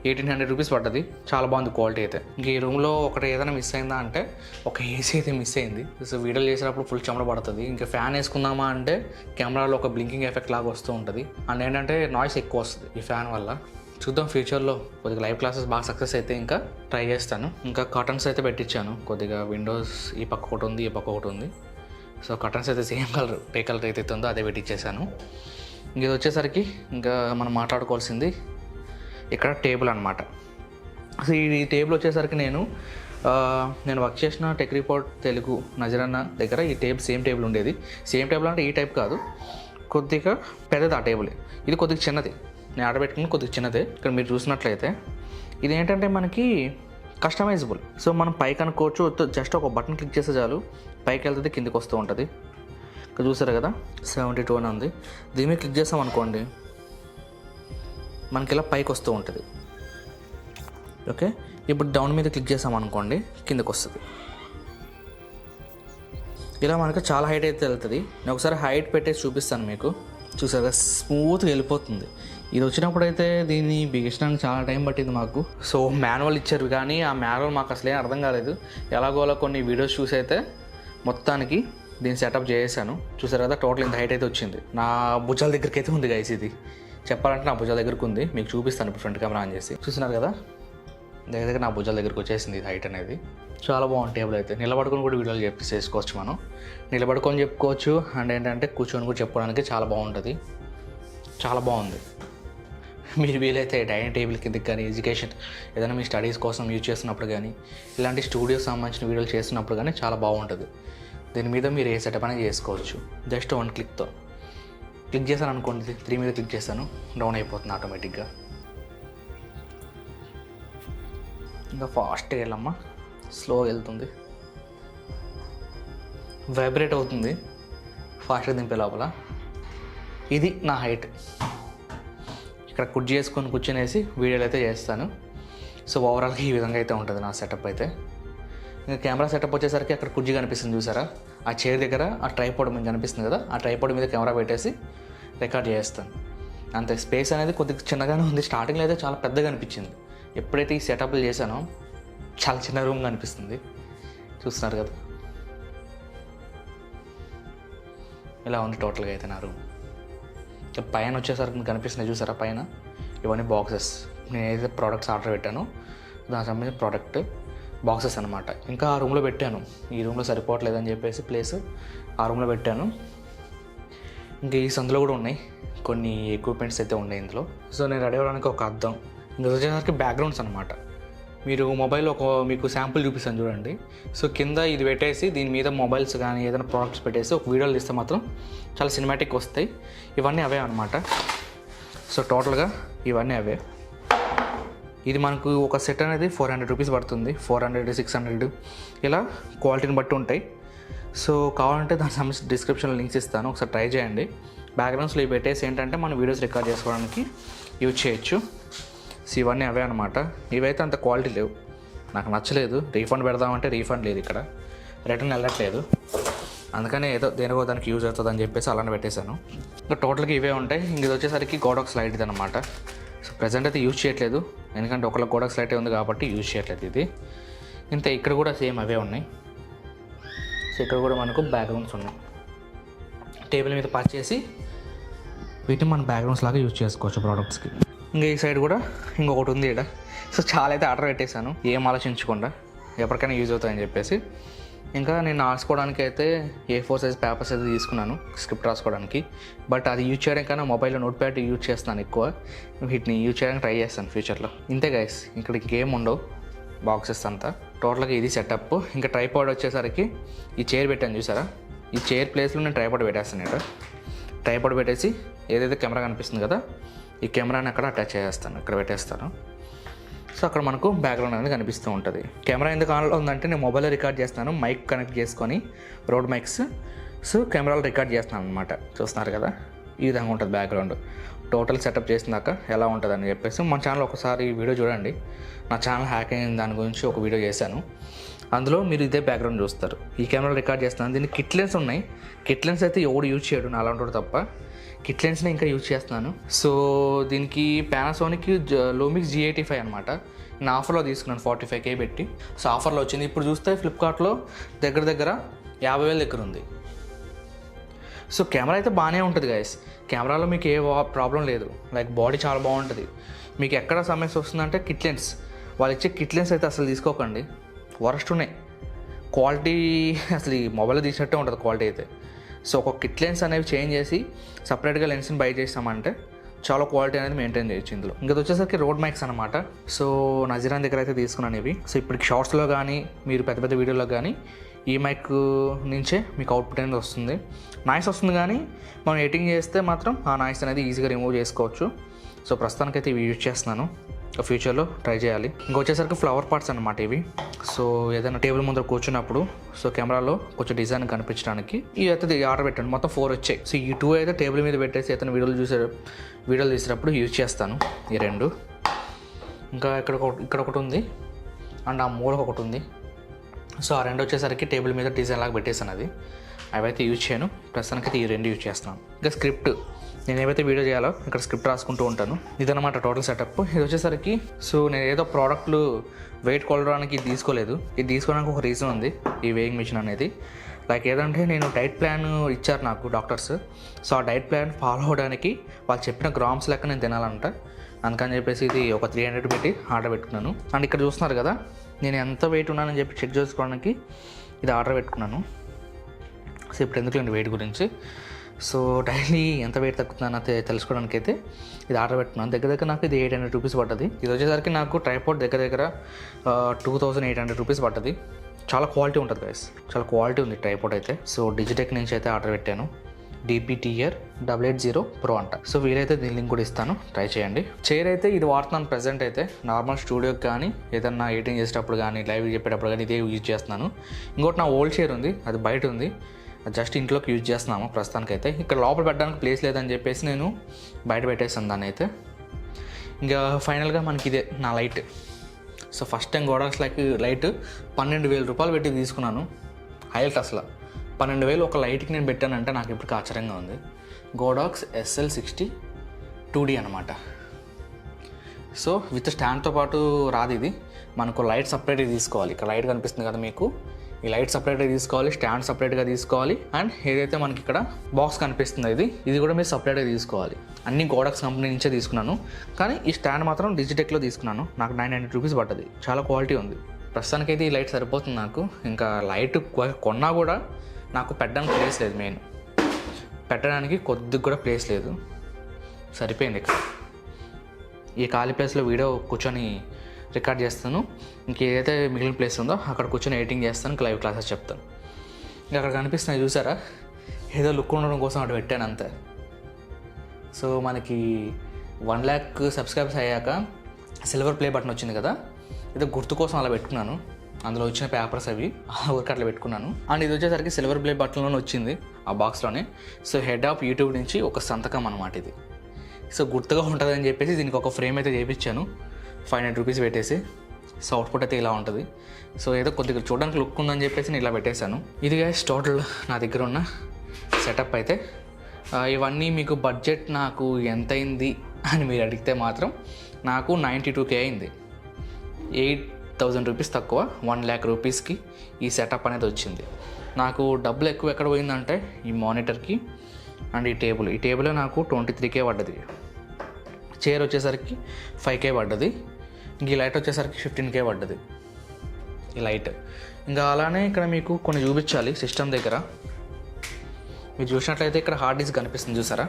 1800 రూపీస్ పడ్డది. చాలా బాగుంది క్వాలిటీ అయితే. ఇంక ఈ రూమ్లో ఒకటి ఏదైనా మిస్ అయిందా అంటే ఒక ఏసీ అయితే మిస్ అయింది. సో వీడియోలు చేసేటప్పుడు ఫుల్ చెమట పడుతుంది. ఇంకా ఫ్యాన్ వేసుకుందామా అంటే కెమెరాలో ఒక బ్లింకింగ్ ఎఫెక్ట్ లాగా వస్తూ ఉంటుంది, అండ్ ఏంటంటే నాయిస్ ఎక్కువ వస్తుంది ఈ ఫ్యాన్ వల్ల. చూద్దాం ఫ్యూచర్లో కొద్దిగా లైవ్ క్లాసెస్ బాగా సక్సెస్ అయితే ఇంకా ట్రై చేస్తాను. ఇంకా కర్టన్స్ అయితే పెట్టించాను, కొద్దిగా విండోస్ ఈ పక్క ఒకటి ఉంది, ఈ పక్క ఒకటి ఉంది. సో కర్టన్స్ అయితే సేమ్ కలర్, ఏ కలర్ అయితే ఉందో అదే పెట్టించేసాను. ఇది వచ్చేసరికి ఇంకా మనం మాట్లాడుకోవాల్సింది ఇక్కడ టేబుల్ అనమాట. సో ఈ టేబుల్ వచ్చేసరికి నేను వర్క్ చేసిన టెక్ రిపోర్ట్ తెలుగు నజరన్న దగ్గర ఈ సేమ్ టేబుల్ ఉండేది. సేమ్ టేబుల్ అంటే ఈ టైప్ కాదు, కొద్దిగా పెద్దది ఆ టేబుల్. ఇది కొద్దిగా చిన్నది, నేను ఆడబెట్టుకుని కొద్దిగా చిన్నదే. ఇక్కడ మీరు చూసినట్లయితే ఇది ఏంటంటే మనకి కస్టమైజబుల్. సో మనం పైకి అనుకోవచ్చు, జస్ట్ ఒక బటన్ క్లిక్ చేస్తే చాలు పైకి వెళ్తుంది, కిందికి వస్తూ ఉంటుంది. ఇక్కడ చూసారు కదా 72 అని ఉంది. దీని మీద క్లిక్ చేస్తాం అనుకోండి మనకి ఇలా పైకి వస్తూ ఉంటుంది. ఓకే, ఇప్పుడు డౌన్ మీద క్లిక్ చేసాం అనుకోండి కిందకి వస్తుంది. ఇలా మనకి చాలా హైట్ అయితే వెళ్తుంది. నేను ఒకసారి హైట్ పెట్టేసి చూపిస్తాను మీకు. చూసారు కదా స్మూత్గా వెళ్ళిపోతుంది. ఇది వచ్చినప్పుడు అయితే దీన్ని బిగించడానికి చాలా టైం పట్టింది మాకు. సో మాన్యువల్ ఇచ్చారు, కానీ ఆ మాన్యువల్ మాకు అసలు ఏం అర్థం కాలేదు. ఎలాగోలా కొన్ని వీడియోస్ చూసి అయితే మొత్తానికి దీన్ని సెటప్ చేసాను. చూసారు కదా టోటల్ ఇంత హైట్ అయితే వచ్చింది. నా భుజాల దగ్గరికి అయితే ఉంది గైస్. ఇది చెప్పాలంటే నా భుజాల దగ్గరకు ఉంది, మీకు చూపిస్తాను ఇప్పుడు ఫ్రంట్ కెమెరా ఆన్ చేసి. చూస్తున్నారు కదా దగ్గర నా భుజాల దగ్గరకు వచ్చేసింది హైట్ అనేది. చాలా బాగుంది టేబుల్ అయితే. నిలబడుకొని కూడా వీడియోలు చేసుకోవచ్చు, మనం నిలబడుకొని చెప్పుకోవచ్చు, అండ్ ఏంటంటే కూర్చొని కూడా చెప్పుకోవడానికి చాలా బాగుంటుంది. చాలా బాగుంది. మీరు వీలైతే డైనింగ్ టేబుల్ కిందకి కానీ, ఎడ్యుకేషన్ ఏదైనా మీ స్టడీస్ కోసం యూజ్ చేస్తున్నప్పుడు కానీ, ఇలాంటి స్టూడియోస్ సంబంధించిన వీడియోలు చేస్తున్నప్పుడు కానీ చాలా బాగుంటుంది. దీని మీద మీరు ఏ సెటప్ అనేది చేసుకోవచ్చు జస్ట్ 1 క్లిక్తో. క్లిక్ చేశాను అనుకోండి, 3 మీద క్లిక్ చేస్తాను, డౌన్ అయిపోతుంది ఆటోమేటిక్గా. ఇంకా ఫాస్ట్గా వెళ్ళమ్మా, స్లోగా వెళ్తుంది, వైబ్రేట్ అవుతుంది ఫాస్ట్గా దింపే లోపల. ఇది నా హైట్. ఇక్కడ కుర్చీ చేసుకొని కూర్చొనేసి వీడియోలు అయితే చేస్తాను. సో ఓవరాల్గా ఈ విధంగా అయితే ఉంటుంది నా సెటప్ అయితే. ఇంకా కెమెరా సెటప్ వచ్చేసరికి అక్కడ కుర్చీ కనిపిస్తుంది చూసారా, ఆ చైర్ దగ్గర ఆ ట్రైపాడ్ మీద కనిపిస్తుంది కదా, ఆ ట్రైపాడ్ మీద కెమెరా పెట్టేసి రికార్డ్ చేస్తాను. అంతే. స్పేస్ అనేది కొద్దిగా చిన్నగానే ఉంది. స్టార్టింగ్లో అయితే చాలా పెద్దగా అనిపించింది. ఎప్పుడైతే ఈ సెటప్లు చేశానో చాలా చిన్న రూమ్ కనిపిస్తుంది. చూస్తున్నారు కదా ఇలా ఉంది టోటల్గా అయితే నా రూమ్. పైన వచ్చేసరికి మీకు కనిపిస్తున్నాయి చూసారా, పైన ఇవన్నీ బాక్సెస్. నేను ఏదైతే ప్రోడక్ట్స్ ఆర్డర్ పెట్టానో దానికి సంబంధించిన ప్రోడక్ట్ బాక్సెస్ అనమాట. ఇంకా ఆ రూమ్లో పెట్టాను, ఈ రూమ్లో సరిపోవట్లేదని చెప్పేసి ప్లేస్ ఆ రూమ్లో పెట్టాను. ఇంకా ఈ సందులో కూడా ఉన్నాయి కొన్ని ఎక్విప్మెంట్స్ అయితే ఉన్నాయి ఇందులో. సో నేను రెడీ అవ్వడానికి ఒక అద్దం, ఇంకా వచ్చేసరికి బ్యాక్గ్రౌండ్స్ అనమాట. మీరు మొబైల్ మీకు శాంపుల్ చూపిస్తాను చూడండి. సో కింద ఇది పెట్టేసి దీని మీద మొబైల్స్ కానీ ఏదైనా ప్రోడక్ట్స్ పెట్టేసి ఒక వీడియోలు తీస్తే మాత్రం చాలా సినిమాటిక్ వస్తాయి. ఇవన్నీ అవే అనమాట. సో టోటల్గా ఇవన్నీ అవే. ఇది మనకు ఒక సెట్ అనేది 400 రూపీస్ పడుతుంది, 400, 600 ఇలా క్వాలిటీని బట్టి ఉంటాయి. సో కావాలంటే దానికి సంబంధించి డిస్క్రిప్షన్లో లింక్స్ ఇస్తాను, ఒకసారి ట్రై చేయండి. బ్యాక్గ్రౌండ్స్లో ఇవి పెట్టేసి ఏంటంటే మనం వీడియోస్ రికార్డ్ చేసుకోవడానికి యూజ్ చేయొచ్చు. సో ఇవన్నీ అవే అనమాట. ఇవైతే అంత క్వాలిటీ లేవు, నాకు నచ్చలేదు. రీఫండ్ పెడదామంటే రీఫండ్ లేదు, ఇక్కడ రిటర్న్ వెళ్ళట్లేదు. అందుకనే ఏదో దేనికో దానికి యూజ్ అవుతుంది అని చెప్పేసి అలానే పెట్టేశాను. ఇంకా టోటల్గా ఇవే ఉంటాయి. ఇంక ఇది వచ్చేసరికి గోడాక్స్ లైట్ ఇది అనమాట. సో ప్రజెంట్ అయితే యూజ్ చేయట్లేదు, ఎందుకంటే ఒకళ్ళ గోడాక్స్ లైటే ఉంది కాబట్టి యూజ్ చేయట్లేదు ఇది. ఇంతే, ఇక్కడ కూడా సేమ్ అవే ఉన్నాయి. సో ఇక్కడ కూడా మనకు బ్యాక్గ్రౌండ్స్ ఉన్నాయి. టేబుల్ మీద పాస్ చేసి వీటిని మన బ్యాక్గ్రౌండ్స్ లాగా యూజ్ చేసుకోవచ్చు ప్రోడక్ట్స్కి. ఇంకా ఈ సైడ్ కూడా ఇంకొకటి ఉంది ఇక్కడ. సో చాలా అయితే ఆర్డర్ పెట్టేశాను, ఏం ఆలోచించకుండా ఎప్పటికైనా యూజ్ అవుతాయని చెప్పేసి. ఇంకా నేను రాసుకోవడానికి అయితే A4 సైజ్ పేపర్స్ అయితే తీసుకున్నాను స్క్రిప్ట్ రాసుకోవడానికి. బట్ అది యూజ్ చేయడం కన్నా మొబైల్లో నోట్ ప్యాడ్ యూజ్ చేస్తున్నాను ఎక్కువ. వీటిని యూజ్ చేయడానికి ట్రై చేస్తాను ఫ్యూచర్లో. ఇంతే గైస్, ఇక్కడ ఇంకేం ఉండవు బాక్సెస్ అంతా. టోటల్గా ఇది సెటప్. ఇంకా ట్రైపాడ్ వచ్చేసరికి ఈ చైర్ పెట్టాను చూసారా, ఈ చైర్ ప్లేస్లో నేను ట్రైపాడ్ పెట్టేస్తాను. ఇక్కడ ట్రైపాడ్ పెట్టేసి ఏదైతే కెమెరా కనిపిస్తుంది కదా, ఈ కెమెరాని అక్కడ అటాచ్ చేస్తాను, ఇక్కడ పెట్టేస్తాను. సో అక్కడ మనకు బ్యాక్గ్రౌండ్ అనేది కనిపిస్తూ ఉంటుంది. కెమెరా ఎందుకు ఆన్లో ఉందంటే నేను మొబైల్లో రికార్డ్ చేస్తున్నాను, మైక్ కనెక్ట్ చేసుకొని రోడ్ మైక్స్. సో కెమెరాలో రికార్డ్ చేస్తున్నాను అనమాట. చూస్తున్నారు కదా, ఈ విధంగా ఉంటుంది బ్యాక్గ్రౌండ్. టోటల్ సెటప్ చేసినాక ఎలా ఉంటుందని చెప్పేసి మన ఛానల్ ఒకసారి వీడియో చూడండి. నా ఛానల్ హ్యాక్ అయిన దాని గురించి ఒక వీడియో చేశాను, అందులో మీరు ఇదే బ్యాక్గ్రౌండ్ చూస్తారు. ఈ కెమెరాలో రికార్డ్ చేస్తున్నాను. దీనికి కిట్ లెన్స్ ఉన్నాయి. కిట్ లెన్స్ అయితే ఎవడు యూజ్ చేయడు, నా అలాంటి తప్ప. కిట్ లెన్స్ని ఇంకా యూజ్ చేస్తున్నాను. సో దీనికి పానాసోనిక్ లూమిక్స్ G85 అనమాట. నేను ఆఫర్లో తీసుకున్నాను 45K పెట్టి. సో ఆఫర్లో వచ్చింది. ఇప్పుడు చూస్తే ఫ్లిప్కార్ట్లో దగ్గర 50,000 దగ్గర ఉంది. సో కెమెరా అయితే బాగానే ఉంటుంది గైస్. కెమెరాలో మీకు ఏ ప్రాబ్లం లేదు, లైక్ బాడీ చాలా బాగుంటుంది. మీకు ఎక్కడ సమస్య వస్తుందంటే కిట్ లెన్స్. వాళ్ళు ఇచ్చే కిట్ లెన్స్ అయితే అసలు తీసుకోకండి, వరస్ట్ ఉన్నాయి. క్వాలిటీ అసలు ఈ మొబైల్లో తీసినట్టే ఉంటుంది క్వాలిటీ అయితే. సో ఒక కిట్ లెన్స్ అనేవి చేంజ్ చేసి సపరేట్గా లెన్స్ని బై చేస్తామంటే చాలా క్వాలిటీ అనేది మెయింటైన్ చేయొచ్చు ఇందులో. ఇంకా వచ్చేసరికి రోడ్ మైక్స్ అనమాట. సో నజీరాన్ దగ్గర అయితే తీసుకున్నాను ఇవి. సో ఇప్పటికి షార్ట్స్లో కానీ మీరు పెద్ద పెద్ద వీడియోలో కానీ ఈ మైక్ నుంచే మీకు అవుట్పుట్ అనేది వస్తుంది. నాయిస్ వస్తుంది, కానీ మనం ఎడిటింగ్ చేస్తే మాత్రం ఆ నాయిస్ అనేది ఈజీగా రిమూవ్ చేసుకోవచ్చు. సో ప్రస్తుతానికైతే ఇవి యూజ్ చేస్తున్నాను, ఫ్యూచర్లో ట్రై చేయాలి. ఇంకా వచ్చేసరికి ఫ్లవర్ పార్ట్స్ అనమాట ఇవి. సో ఏదైనా టేబుల్ ముందర కూర్చున్నప్పుడు సో కెమెరాలో కొంచెం డిజైన్ కనిపించడానికి ఇవి అయితే ఆర్డర్ పెట్టండి. మొత్తం 4 వచ్చాయి. సో ఈ 2 అయితే టేబుల్ మీద పెట్టేసి ఏదైనా వీడియోలు తీసేటప్పుడు యూజ్ చేస్తాను, ఈ 2. ఇంకా ఇక్కడ ఒకటి ఉంది, అండ్ ఆ మూలకు ఒకటి ఉంది. సో ఆ 2 వచ్చేసరికి టేబుల్ మీద డిజైన్ లాగా పెట్టేసాను. అవి అయితే యూజ్ చేయను, ప్రస్తుతానికి ఈ 2 యూజ్ చేస్తాను. ఇంకా స్క్రిప్ట్, నేను ఏవైతే వీడియో చేయాలో ఇక్కడ స్క్రిప్ట్ రాసుకుంటూ ఉంటాను. ఇదనమాట టోటల్ సెటప్. ఇది వచ్చేసరికి సో నేను ఏదో ప్రోడక్ట్లు వెయిట్ కొలవడానికి తీసుకోలేదు. ఇది తీసుకోవడానికి ఒక రీజన్ ఉంది, ఈ వేయింగ్ మిషన్ అనేది. లైక్ ఏదంటే నేను డైట్ ప్లాన్ ఇచ్చారు నాకు డాక్టర్స్. సో ఆ డైట్ ప్లాన్ ఫాలో అవడానికి వాళ్ళు చెప్పిన గ్రామ్స్ లెక్క నేను తినాలంట. అందుకని చెప్పేసి ఇది ఒక 300 పెట్టి ఆర్డర్ పెట్టుకున్నాను. అండ్ ఇక్కడ చూస్తున్నారు కదా, నేను ఎంత వెయిట్ ఉన్నానని చెప్పి చెక్ చేసుకోవడానికి ఇది ఆర్డర్ పెట్టుకున్నాను. సో ఇప్పుడు ఎందుకులేండి వెయిట్ గురించి. సో డైలీ ఎంత వెయిట్ తగ్గుతుందని తెలుసుకోవడానికి అయితే ఇది ఆర్డర్ పెట్టుకున్నాను. దగ్గర నాకు ఇది 800 రూపీస్ పడ్డది. ఇది వచ్చేసరికి నాకు ట్రైపాడ్ దగ్గర 2800 రూపీస్ పడ్డది. చాలా క్వాలిటీ ఉంటుంది గైస్, చాలా క్వాలిటీ ఉంది ట్రైపాడ్ అయితే. సో డిజిటెక్ నుంచి అయితే ఆర్డర్ పెట్టాను, DPTR 880 Pro అంట. సో వీలైతే దీని లింక్ కూడా ఇస్తాను, ట్రై చేయండి. చైర్ అయితే ఇది వాడుతున్నాను ప్రజెంట్ అయితే. నార్మల్ స్టూడియోకి కానీ ఏదన్నా ఎడిటింగ్ చేసేటప్పుడు కానీ లైవ్ చెప్పేటప్పుడు కానీ ఇదే యూజ్ చేస్తున్నాను. ఇంకోటి నా ఓల్డ్ చైర్ ఉంది, అది బయట ఉంది, జస్ట్ ఇంట్లోకి యూజ్ చేస్తున్నాము ప్రస్తుతానికైతే. ఇక్కడ లోపల పెట్టడానికి ప్లేస్ లేదని చెప్పేసి నేను బయట పెట్టేసాను దాన్ని అయితే. ఇంకా ఫైనల్గా మనకి ఇదే నా light. So first time Godox light 12,000 రూపాయలు పెట్టి తీసుకున్నాను. హైలైట్ అసలు 12,000 ఒక లైట్కి నేను పెట్టానంటే నాకు ఇప్పటికి ఆశ్చర్యంగా ఉంది. గోడాక్స్ SL60 2D అనమాట. సో విత్ స్టాండ్తో పాటు రాదు ఇది, మనకు లైట్ సపరేట్గా తీసుకోవాలి. ఇక్కడ లైట్ కనిపిస్తుంది కదా మీకు, ఈ లైట్ సపరేట్గా తీసుకోవాలి, స్టాండ్ సపరేట్గా తీసుకోవాలి. అండ్ ఏదైతే మనకి ఇక్కడ బాక్స్ కనిపిస్తుందో ఇది కూడా మీరు సపరేట్గా తీసుకోవాలి. అన్ని గోడాక్స్ కంపెనీ నుంచే తీసుకున్నాను, కానీ ఈ స్టాండ్ మాత్రం డిజిటెక్లో తీసుకున్నాను. నాకు 900 రూపీస్ పడ్డది, చాలా క్వాలిటీ ఉంది. ప్రస్తుతానికైతే ఈ లైట్ సరిపోతుంది నాకు. ఇంకా లైట్ కొన్నా కూడా నాకు పెట్టడానికి ప్లేస్ లేదు, మెయిన్ పెట్టడానికి కొద్దిగా కూడా ప్లేస్ లేదు. సరిపోయింది ఇక్కడ ఈ ఖాళీ ప్లేస్లో వీడియో కూర్చొని రికార్డ్ చేస్తాను. ఇంకేదైతే మిగిలిన ప్లేస్ ఉందో అక్కడ కూర్చొని ఎడిటింగ్ చేస్తాను, లైవ్ క్లాసెస్ చెప్తాను. ఇంకా అక్కడ కనిపిస్తున్నాయి చూసారా, ఏదో లుక్ ఉండడం కోసం అటు పెట్టాను అంతే. సో మనకి 1 lakh సబ్స్క్రైబర్స్ అయ్యాక సిల్వర్ ప్లే బటన్ వచ్చింది కదా, ఏదో గుర్తు కోసం అలా పెట్టుకున్నాను. అందులో వచ్చిన పేపర్స్ అవి ఊరికి అట్లా పెట్టుకున్నాను. అండ్ ఇది వచ్చేసరికి సిల్వర్ ప్లే బటన్లోనే వచ్చింది ఆ బాక్స్లోనే. సో హెడ్ ఆఫ్ యూట్యూబ్ నుంచి ఒక సంతకం అనమాట ఇది. సో గుర్తుగా ఉంటుందని చెప్పేసి దీనికి ఒక ఫ్రేమ్ అయితే చేయించాను 500 రూపీస్ పెట్టేసి. సో అవుట్పుట్ అయితే ఇలా ఉంటుంది. సో ఏదో కొద్దిగా చూడడానికి లుక్ ఉందని చెప్పేసి నేను ఇలా పెట్టేశాను. ఇది గైస్ టోటల్ నా దగ్గర ఉన్న సెటప్ అయితే. ఇవన్నీ మీకు బడ్జెట్ నాకు ఎంత అయింది అని మీరు అడిగితే మాత్రం నాకు 92K అయింది. 8,000 రూపీస్ తక్కువ 1,00,000 రూపీస్కి ఈ సెటప్ అనేది వచ్చింది. నాకు డబ్బులు ఎక్కువ ఎక్కడ పోయిందంటే ఈ మానిటర్కి అండ్ ఈ టేబుల్ నాకు 23K పడ్డది. చైర్ వచ్చేసరికి 5K పడ్డది. ఇంక ఈ లైట్ వచ్చేసరికి 15K పడ్డది ఈ లైట్. ఇంకా అలానే ఇక్కడ మీకు కొన్ని చూపించాలి సిస్టమ్ దగ్గర. మీరు చూసినట్లయితే ఇక్కడ హార్డ్ డిస్క్ కనిపిస్తుంది చూసారా.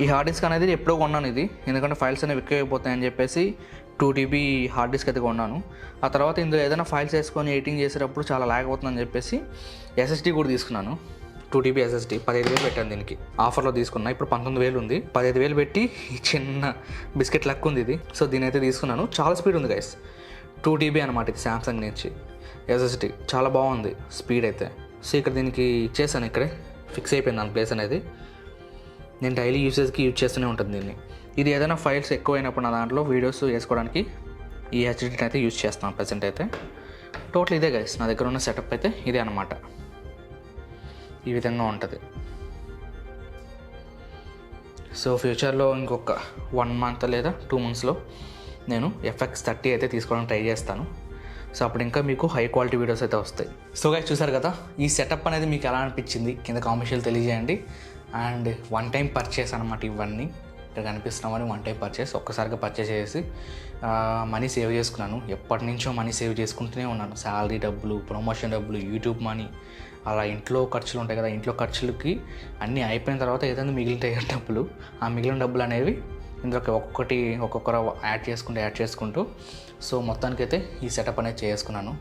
ఈ హార్డ్ డిస్క్ అనేది ఎప్పుడో కొన్నాను ఇది, ఎందుకంటే ఫైల్స్ అనేవి ఎక్కువైపోతాయని చెప్పేసి 2TB హార్డ్ డిస్క్ అయితే కొన్నాను. ఆ తర్వాత ఇందులో ఏదైనా ఫైల్స్ వేసుకొని ఎడిటింగ్ చేసేటప్పుడు చాలా ల్యాగ్ అవుతుందని చెప్పేసి SSD కూడా తీసుకున్నాను. 2TB SSD 15,000 పెట్టాను దీనికి. ఆఫర్లో తీసుకున్నా. ఇప్పుడు 19,000 ఉంది. 15,000 పెట్టి ఈ చిన్న బిస్కెట్ లెక్క ఉంది ఇది. సో దీని అయితే తీసుకున్నాను. చాలా స్పీడ్ ఉంది గైస్. 2TB అనమాట ఇది శాంసంగ్ నుంచి SSD. చాలా బాగుంది స్పీడ్ అయితే. సో ఇక్కడ దీనికి ఇచ్చేసాను, ఇక్కడే ఫిక్స్ అయిపోయింది దాని ప్లేస్ అనేది. నేను డైలీ యూసేజ్కి యూజ్ చేస్తూనే ఉంటుంది దీన్ని. ఇది ఏదైనా ఫైల్స్ ఎక్కువైనప్పుడు నా దాంట్లో వీడియోస్ వేసుకోవడానికి ఈ HDDని అయితే యూజ్ చేస్తాను ప్రజెంట్ అయితే. టోటల్ ఇదే గైస్ నా దగ్గర ఉన్న సెటప్ అయితే ఇదే అనమాట. ఈ విధంగా ఉంటుంది. సో ఫ్యూచర్లో ఇంకొక 1 మంత్ లేదా 2 మంత్స్లో నేను FX30 అయితే తీసుకోవడానికి ట్రై చేస్తాను. సో అప్పుడు ఇంకా మీకు హై క్వాలిటీ వీడియోస్ అయితే వస్తాయి. సో గైస్ చూసారు కదా, ఈ సెటప్ అనేది మీకు ఎలా అనిపించింది కింద కామెంట్స్లో తెలియజేయండి. అండ్ 1 టైం పర్చేస్ అనమాట ఇవన్నీ. ఇక్కడ కనిపిస్తున్నామని 1 టైం పర్చేస్, ఒక్కసారిగా పర్చేస్ చేసి మనీ సేవ్ చేసుకున్నాను. ఎప్పటి నుంచో మనీ సేవ్ చేసుకుంటూనే ఉన్నాను. శాలరీ డబ్బులు, ప్రమోషన్ డబ్బులు, యూట్యూబ్ మనీ, అలా ఇంట్లో ఖర్చులు ఉంటాయి కదా, ఇంట్లో ఖర్చులకి అన్నీ అయిపోయిన తర్వాత ఏదైనా మిగిలితాయి డబ్బులు. ఆ మిగిలిన డబ్బులు అనేవి ఇందులోకి ఒక్కొక్కరు యాడ్ చేసుకుంటూ సో మొత్తానికైతే ఈ సెటప్ అనేది చేసుకున్నాను.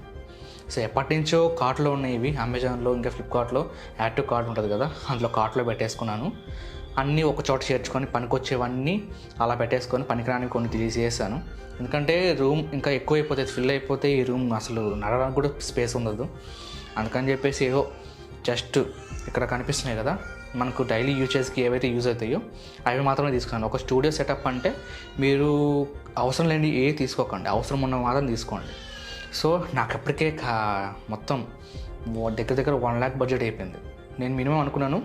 సో ఎప్పటి నుంచో కార్ట్లో ఉన్నాయి ఇవి. అమెజాన్లో ఇంకా ఫ్లిప్కార్ట్లో యాడ్ టు కార్ట్ ఉంటుంది కదా, అందులో కార్ట్లో పెట్టేసుకున్నాను. అన్నీ ఒక చోట చేర్చుకొని పనికొచ్చేవన్నీ అలా పెట్టేసుకొని పనికిరాని కొన్ని తీసేసాను. ఎందుకంటే రూమ్ ఇంకా ఎక్కువైపోతే ఫిల్ అయిపోతే ఈ రూమ్ అసలు నడవడానికి కూడా స్పేస్ ఉండదు. అందుకని చెప్పేసి ఏవో జస్ట్ ఇక్కడ కనిపిస్తున్నాయి కదా, మనకు డైలీ యూజెస్కి ఏవైతే యూజ్ అవుతాయో అవి మాత్రమే తీసుకున్నాను. ఒక స్టూడియో సెటప్ అంటే మీరు అవసరం లేని ఏ తీసుకోకండి, అవసరం ఉన్న మాత్రం తీసుకోండి. సో నాకు ఎప్పటికే మొత్తం దగ్గర 1,00,000 బడ్జెట్ అయిపోయింది. నేను మినిమం అనుకున్నాను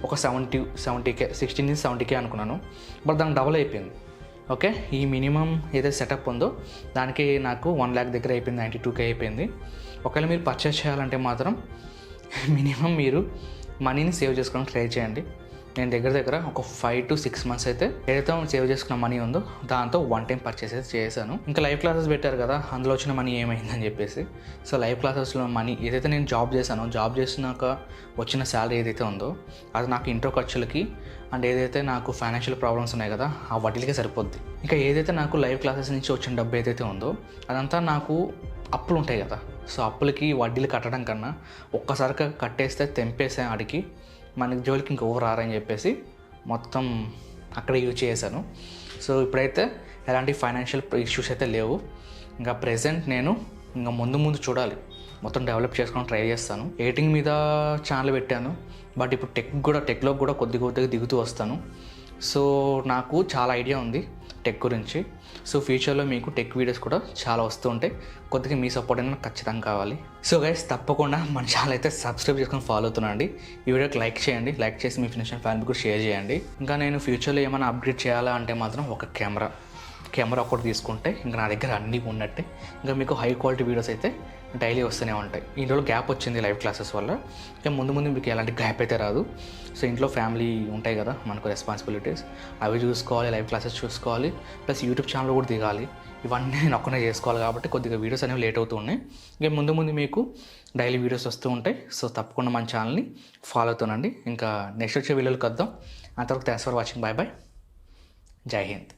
ఒక 70K 60 నుంచి 70K అనుకున్నాను, బట్ దానికి డబుల్ అయిపోయింది. ఓకే, ఈ మినిమం ఏదైతే సెటప్ ఉందో దానికి నాకు 1,00,000 దగ్గర అయిపోయింది, 92K అయిపోయింది. ఒకవేళ మీరు పర్చేస్ చేయాలంటే మాత్రం మినిమం మీరు మనీని సేవ్ చేసుకోవడానికి ట్రై చేయండి. నేను దగ్గర ఒక 5 to 6 months అయితే ఏదైతే సేవ్ చేసుకున్న మనీ ఉందో దాంతో 1 టైం పర్చేస్ అయితే చేశాను. ఇంకా లైవ్ క్లాసెస్ పెట్టారు కదా, అందులో వచ్చిన మనీ ఏమైందని చెప్పేసి. సో లైవ్ క్లాసెస్లో మనీ ఏదైతే నేను జాబ్ చేసినాక వచ్చిన శాలరీ ఏదైతే ఉందో అది నాకు ఇంట్లో ఖర్చులకి అండ్ ఏదైతే నాకు ఫైనాన్షియల్ ప్రాబ్లమ్స్ ఉన్నాయి కదా ఆ వడ్డీలకే సరిపోద్ది. ఇంకా ఏదైతే నాకు లైవ్ క్లాసెస్ నుంచి వచ్చిన డబ్బు ఏదైతే ఉందో అదంతా నాకు అప్పులు ఉంటాయి కదా, సో అప్పులకి వడ్డీలు కట్టడం కన్నా ఒక్కసారిగా కట్టేస్తే తెంపేసే ఆడికి మనకి జోలికి ఇంక ఓవర్ రారని చెప్పేసి మొత్తం అక్కడే యూజ్ చేశాను. సో ఇప్పుడైతే ఎలాంటి ఫైనాన్షియల్ ఇష్యూస్ అయితే లేవు. ఇంకా ప్రెజెంట్ నేను ఇంకా ముందు చూడాలి, మొత్తం డెవలప్ చేసుకొని ట్రై చేస్తాను. ఎడిటింగ్ మీద ఛానల్ పెట్టాను, బట్ ఇప్పుడు టెక్లో కూడా కొద్దిగా దిగుతూ వస్తాను. సో నాకు చాలా ఐడియా ఉంది టెక్ గురించి. సో ఫ్యూచర్లో మీకు టెక్ వీడియోస్ కూడా చాలా వస్తూ ఉంటాయి. కొద్దిగా మీ సపోర్ట్ అనేది నాకు ఖచ్చితంగా కావాలి. సో గైస్ తప్పకుండా మన ఛానల్ అయితే సబ్స్క్రైబ్ చేసుకొని ఫాలో అవుతున్నాండి. ఈ వీడియోకి లైక్ చేయండి, లైక్ చేసి మీ ఫ్రెండ్స్ అండ్ ఫ్యామిలీ కూడా షేర్ చేయండి. ఇంకా నేను ఫ్యూచర్లో ఏమైనా అప్గ్రేడ్ చేయాలా అంటే మాత్రం ఒక కెమెరా ఒకటి తీసుకుంటే ఇంకా నా దగ్గర అన్నీ ఉన్నట్టే. ఇంకా మీకు హై క్వాలిటీ వీడియోస్ అయితే డైలీ వస్తూనే ఉంటాయి. ఇంట్లో గ్యాప్ వచ్చింది లైవ్ క్లాసెస్ వల్ల, ఇంకా ముందు మీకు ఎలాంటి గ్యాప్ అయితే రాదు. సో ఇంట్లో ఫ్యామిలీ ఉంటాయి కదా మనకు రెస్పాన్సిబిలిటీస్, అవి చూసుకోవాలి, లైవ్ క్లాసెస్ చూసుకోవాలి, ప్లస్ యూట్యూబ్ ఛానల్ కూడా దిగాలి. ఇవన్నీ నేను ఒక్కనే చేసుకోవాలి కాబట్టి కొద్దిగా వీడియోస్ అనేవి లేట్ అవుతూ ఉన్నాయి. ఇంకా ముందు మీకు డైలీ వీడియోస్ వస్తూ ఉంటాయి. సో తప్పకుండా మన ఛానల్ని ఫాలో అవుతానండి. ఇంకా నెక్స్ట్ వచ్చే వీడియోలకు వద్దాం. అంతవరకు థ్యాంక్స్ ఫర్ వాచింగ్. బాయ్ జై హింద్.